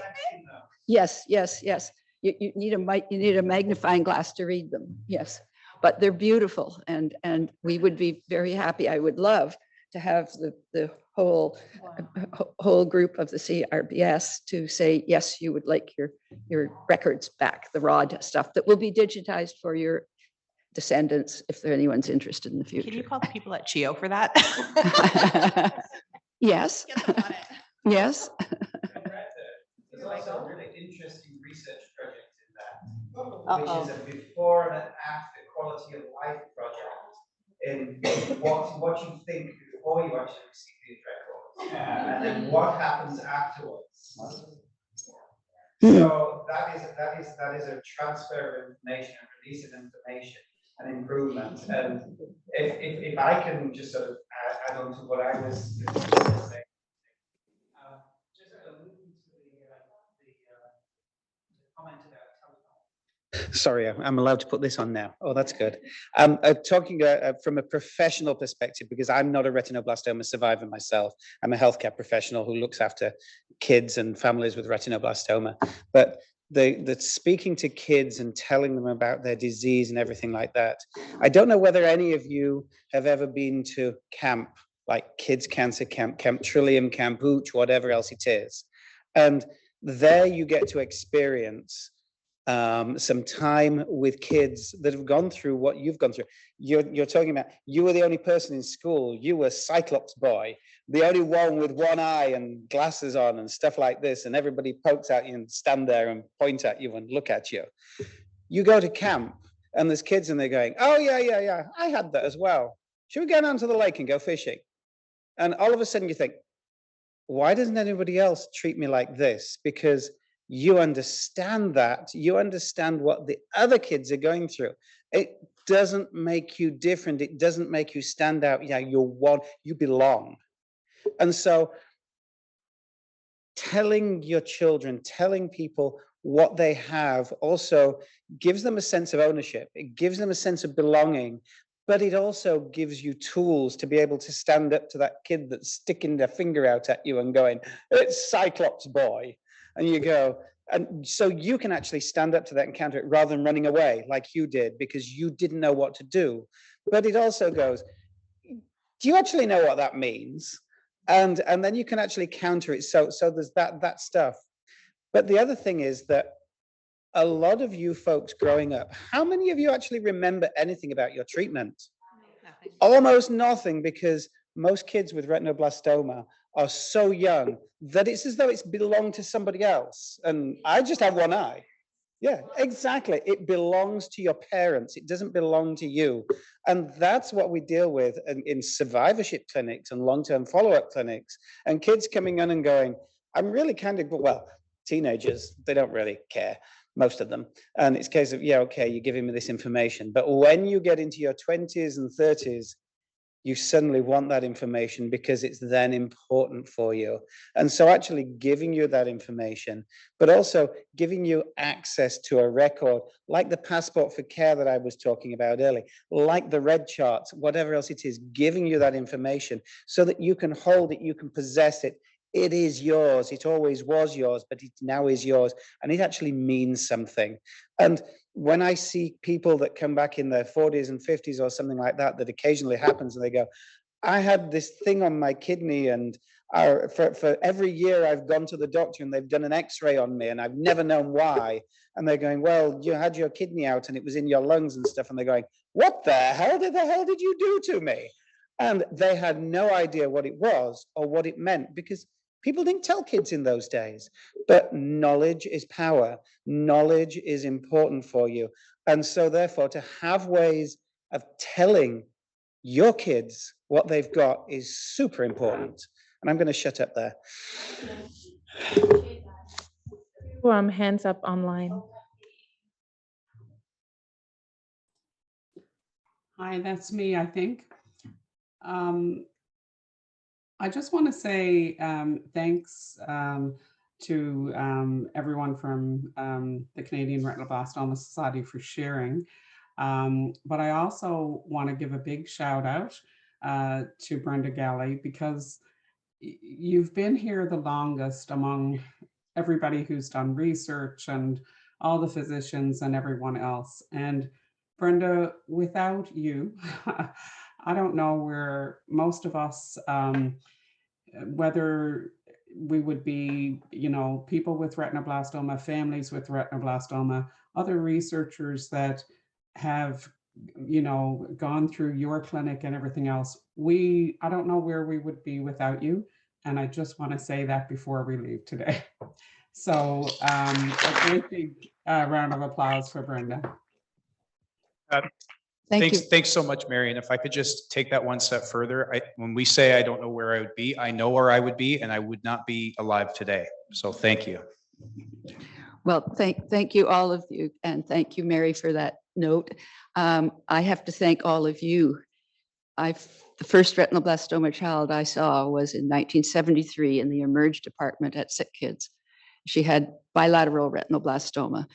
Speaker 9: Yes, yes, yes. you need a magnifying glass to read them. Yes, but they're beautiful, and we would be very happy. I would love to have the whole group of the CRBS to say, yes, you would like your records back, the raw stuff that will be digitized for your descendants if there anyone's interested in the future.
Speaker 11: Can you call the people at CHIO for that?
Speaker 9: Yes. Yes.
Speaker 10: There's also a really interesting research project in that, which is a before and an after quality of life project in what you think before you actually receive these records, and then what happens afterwards. So that is a transfer of information, a release of information, an improvement. And if I can just sort of add on to what I was saying, just alluding to the comment about telephone.
Speaker 3: Sorry, I'm allowed to put this on now. Oh, that's good. Talking from a professional perspective, because I'm not a retinoblastoma survivor myself. I'm a healthcare professional who looks after kids and families with retinoblastoma. But the speaking to kids and telling them about their disease and everything like that. I don't know whether any of you have ever been to camp, like kids cancer camp, Camp Trillium, Camp Hooch, whatever else it is. And there you get to experience some time with kids that have gone through what you've gone through. You're talking about, you were the only person in school, you were Cyclops boy, the only one with one eye and glasses on and stuff like this, and everybody pokes at you and stand there and point at you and look at you. You go to camp and there's kids and they're going, oh yeah, I had that as well. Should we go down to the lake and go fishing? And all of a sudden you think, why doesn't anybody else treat me like this? Because you understand that, you understand what the other kids are going through. It doesn't make you different. It doesn't make you stand out. Yeah, you're one, you belong. And so telling your children, telling people what they have also gives them a sense of ownership. It gives them a sense of belonging, but it also gives you tools to be able to stand up to that kid that's sticking their finger out at you and going, it's Cyclops boy. And you go, and so you can actually stand up to that and counter it rather than running away like you did because you didn't know what to do. But it also goes, do you actually know what that means? And then you can actually counter it. So there's that stuff. But the other thing is that a lot of you folks growing up, how many of you actually remember anything about your treatment? Nothing. Almost nothing, because most kids with retinoblastoma are so young that it's as though it's belonged to somebody else. And I just have one eye. Yeah, exactly. It belongs to your parents. It doesn't belong to you. And that's what we deal with in survivorship clinics and long-term follow-up clinics. And kids coming in and going, I'm really kind of, well, teenagers, they don't really care, most of them. And it's a case of, yeah, okay, you're giving me this information. But when you get into your 20s and 30s, you suddenly want that information because it's then important for you. And so actually giving you that information, but also giving you access to a record, like the passport for care that I was talking about earlier, like the red charts, whatever else it is, giving you that information so that you can hold it, you can possess it. It is yours. It always was yours, but it now is yours. And it actually means something. And when I see people that come back in their 40s and 50s or something like that, that occasionally happens, and they go, I had this thing on my kidney, and for every year I've gone to the doctor and they've done an x-ray on me and I've never known why. And they're going, well, you had your kidney out and it was in your lungs and stuff. And they're going, what the hell did you do to me? And they had no idea what it was or what it meant, because people didn't tell kids in those days. But knowledge is power. Knowledge is important for you. And so therefore, to have ways of telling your kids what they've got is super important. And I'm going to shut up there.
Speaker 12: Hands up online.
Speaker 13: Hi, that's me, I think. I just want to say thanks to everyone from the Canadian Retinoblastoma Society for sharing. But I also want to give a big shout out to Brenda Galley, because you've been here the longest among everybody who's done research and all the physicians and everyone else. And Brenda, without you, I don't know where most of us, whether we would be, people with retinoblastoma, families with retinoblastoma, other researchers that have, gone through your clinic and everything else. I don't know where we would be without you. And I just want to say that before we leave today. So a great big round of applause for Brenda.
Speaker 3: Thanks so much, Mary. And if I could just take that one step further, when we say I don't know where I would be, I know where I would be, and I would not be alive today. So thank you.
Speaker 9: Well, thank you, all of you, and thank you, Mary, for that note. I have to thank all of you. The first retinoblastoma child I saw was in 1973 in the Emerge department at Sick Kids. She had bilateral retinoblastoma,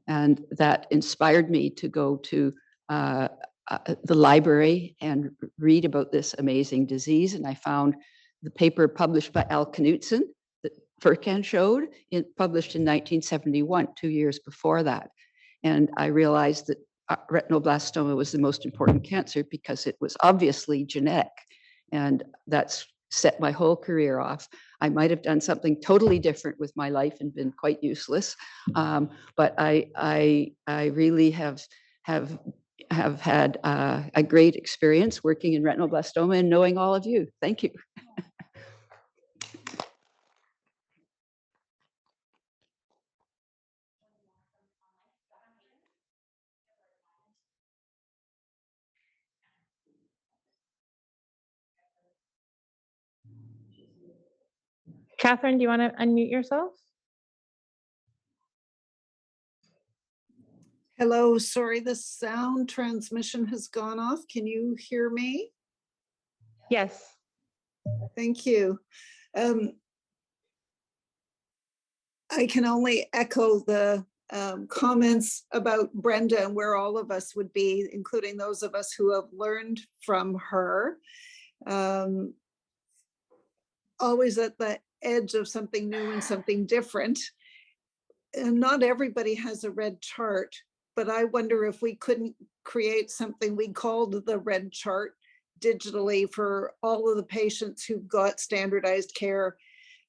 Speaker 9: and that inspired me to go to the library and read about this amazing disease. And I found the paper published by Al Knutson that Furkan showed, published in 1971, 2 years before that. And I realized that retinoblastoma was the most important cancer because it was obviously genetic. And that's set my whole career off. I might have done something totally different with my life and been quite useless. But I really have had a great experience working in retinoblastoma and knowing all of you. Thank you.
Speaker 12: Catherine, do you want to unmute yourself?
Speaker 14: Hello, sorry, the sound transmission has gone off. Can you hear me?
Speaker 12: Yes.
Speaker 14: Thank you. I can only echo the comments about Brenda and where all of us would be, including those of us who have learned from her. Always at the edge of something new and something different. And not everybody has a red chart, but I wonder if we couldn't create something we called the red chart digitally for all of the patients who got standardized care.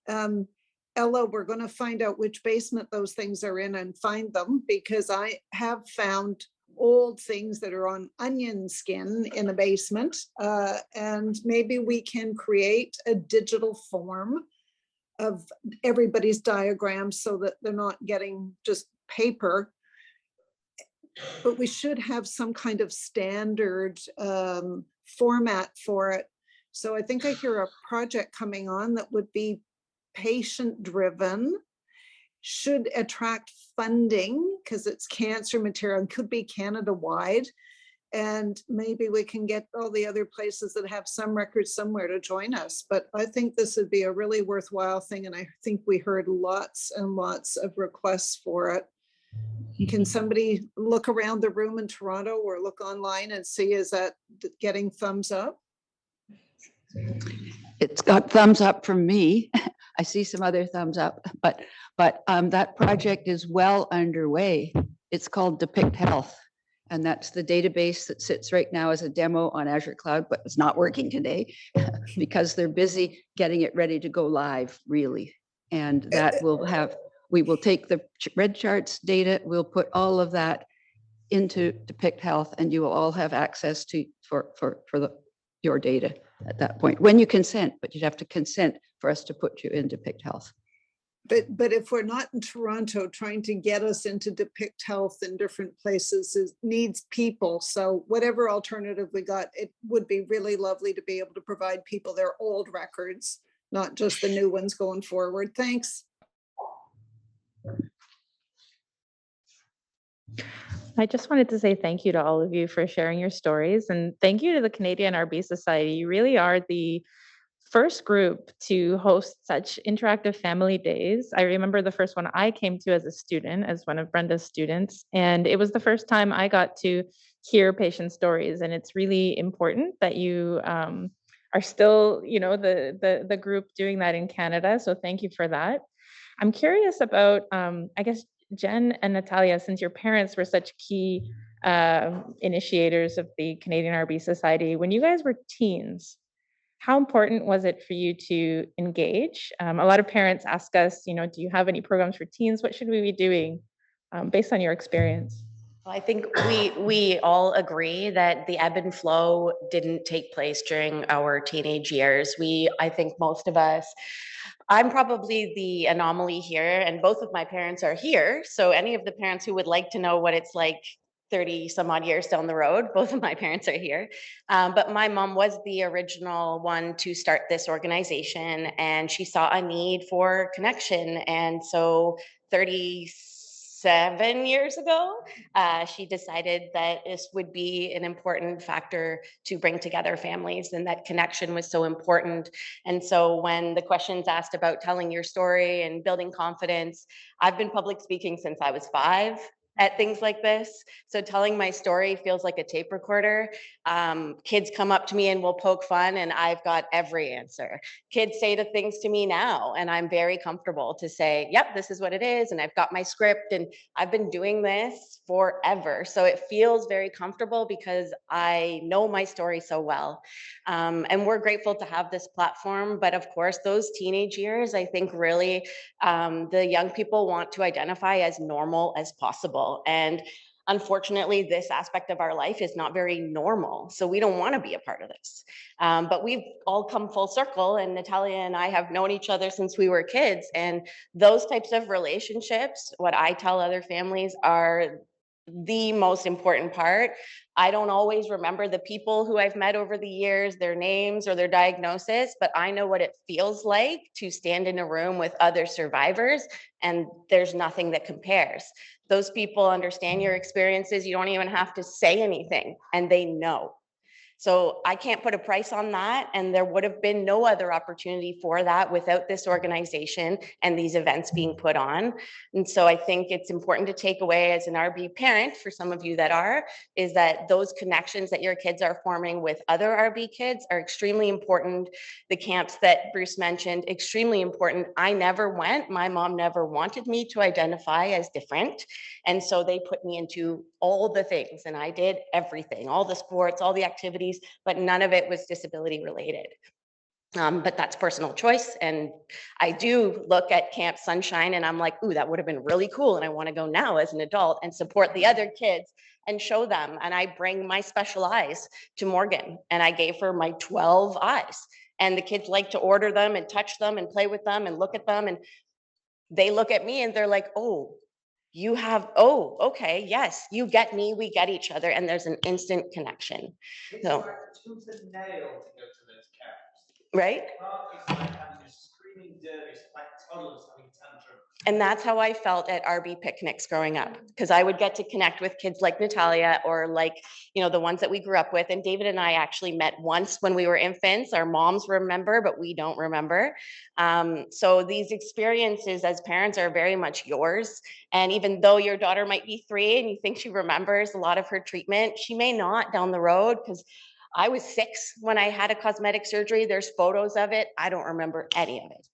Speaker 14: Ella, we're going to find out which basement those things are in and find them, because I have found old things that are on onion skin in the basement. And maybe we can create a digital form of everybody's diagrams so that they're not getting just paper. But we should have some kind of standard format for it. So I think I hear a project coming on that would be patient driven, should attract funding because it's cancer material and could be Canada wide. And maybe we can get all the other places that have some records somewhere to join us. But I think this would be a really worthwhile thing. And I think we heard lots and lots of requests for it. Can somebody look around the room in Toronto or look online and see, is that getting thumbs up?
Speaker 9: It's got thumbs up from me. I see some other thumbs up, but that project is well underway. It's called Depict Health. And that's the database that sits right now as a demo on Azure Cloud, but it's not working today because they're busy getting it ready to go live, really. And that will have, we will take the red charts data, we'll put all of that into Depict Health, and you will all have access to your data at that point, when you consent, but you'd have to consent for us to put you in Depict Health.
Speaker 14: But if we're not in Toronto, trying to get us into Depict Health in different places needs people. So whatever alternative we got, it would be really lovely to be able to provide people their old records, not just the new ones going forward. Thanks.
Speaker 12: I just wanted to say thank you to all of you for sharing your stories, and thank you to the Canadian RB Society. You really are the first group to host such interactive family days. I remember the first one I came to as a student, as one of Brenda's students, and it was the first time I got to hear patient stories. And it's really important that you are still, the group doing that in Canada. So thank you for that. I'm curious about, I guess, Jen and Natalia, since your parents were such key initiators of the Canadian RB Society, when you guys were teens, how important was it for you to engage? A lot of parents ask us, do you have any programs for teens? What should we be doing based on your experience?
Speaker 2: Well, I think we all agree that the ebb and flow didn't take place during our teenage years. I think most of us, I'm probably the anomaly here, and both of my parents are here. So any of the parents who would like to know what it's like 30 some odd years down the road, both of my parents are here. But my mom was the original one to start this organization, and she saw a need for connection. And so 37 years ago, she decided that this would be an important factor to bring together families, and that connection was so important. And so when the questions asked about telling your story and building confidence, I've been public speaking since I was 5 at things like this. So telling my story feels like a tape recorder. Kids come up to me and will poke fun, and I've got every answer. Kids say the things to me now, and I'm very comfortable to say, yep, this is what it is. And I've got my script, and I've been doing this forever. So it feels very comfortable because I know my story so well. And we're grateful to have this platform. But of course, those teenage years, I think really the young people want to identify as normal as possible. And unfortunately, this aspect of our life is not very normal. So we don't want to be a part of this. But we've all come full circle, and Natalia and I have known each other since we were kids. And those types of relationships, what I tell other families, are the most important part. I don't always remember the people who I've met over the years, their names or their diagnosis, but I know what it feels like to stand in a room with other survivors, and there's nothing that compares. Those people understand your experiences. You don't even have to say anything, and they know. So I can't put a price on that, and there would have been no other opportunity for that without this organization and these events being put on. And so I think it's important to take away as an RB parent, for some of you that are, is that those connections that your kids are forming with other RB kids are extremely important. The camps that Bruce mentioned, extremely important. I never went. My mom never wanted me to identify as different. And so they put me into all the things, and I did everything, all the sports, all the activities, but none of it was disability related. But that's personal choice. And I do look at Camp Sunshine and I'm like, ooh, that would have been really cool. And I want to go now as an adult and support the other kids and show them. And I bring my special eyes to Morgan, and I gave her my 12 eyes. And the kids like to order them and touch them and play with them and look at them. And they look at me and they're like, oh, you have, oh, okay, yes, you get me, we get each other, and there's an instant connection. So,
Speaker 10: like tooth and nail to go to those camps.
Speaker 2: Right?
Speaker 10: It's like having a screaming dervish, like toddlers having tantrum.
Speaker 2: And that's how I felt at RB picnics growing up, because I would get to connect with kids like Natalia, or like, the ones that we grew up with. And David and I actually met once when we were infants. Our moms remember, but we don't remember. So these experiences as parents are very much yours. And even though your daughter might be 3 and you think she remembers a lot of her treatment, she may not down the road, because I was 6 when I had a cosmetic surgery. There's photos of it. I don't remember any of it.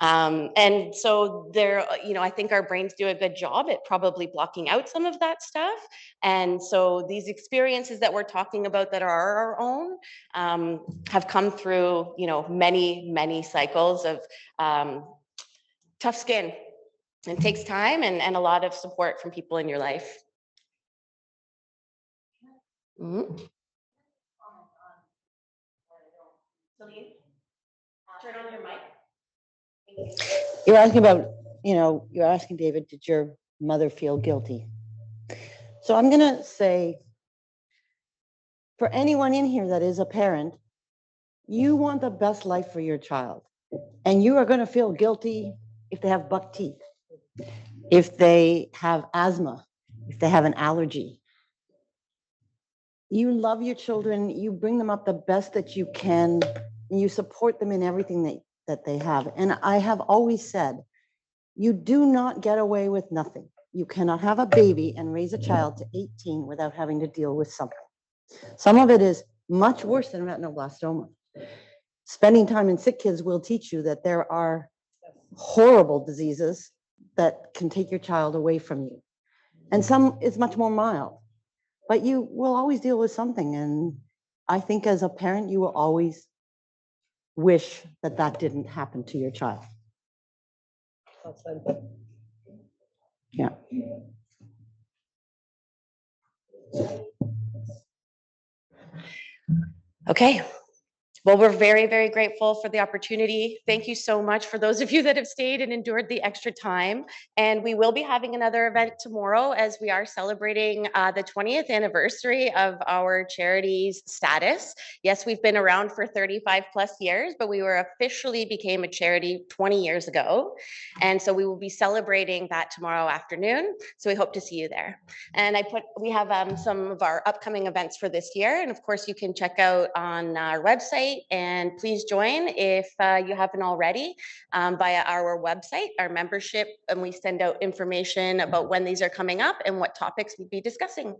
Speaker 2: And so there, I think our brains do a good job at probably blocking out some of that stuff. And so these experiences that we're talking about that are our own have come through, many, many cycles of tough skin. It takes time and a lot of support from people in your life. Mm-hmm. Turn on your mic.
Speaker 15: You're asking about, you're asking David, did your mother feel guilty? So I'm going to say, for anyone in here that is a parent, you want the best life for your child. And you are going to feel guilty if they have buck teeth, if they have asthma, if they have an allergy. You love your children, you bring them up the best that you can, and you support them in everything that they have. And I have always said, you do not get away with nothing. You cannot have a baby and raise a child to 18 without having to deal with something. Some of it is much worse than retinoblastoma. Spending time in sick kids will teach you that there are horrible diseases that can take your child away from you. And some is much more mild, but you will always deal with something. And I think as a parent, you will always wish that that didn't happen to your child. Yeah.
Speaker 2: Okay. Well, we're very, very grateful for the opportunity. Thank you so much for those of you that have stayed and endured the extra time. And we will be having another event tomorrow as we are celebrating the 20th anniversary of our charity's status. Yes, we've been around for 35 plus years, but we were officially became a charity 20 years ago. And so we will be celebrating that tomorrow afternoon. So we hope to see you there. And we have some of our upcoming events for this year. And of course, you can check out on our website. And please join if you haven't already via our website, our membership, and we send out information about when these are coming up and what topics we'll be discussing.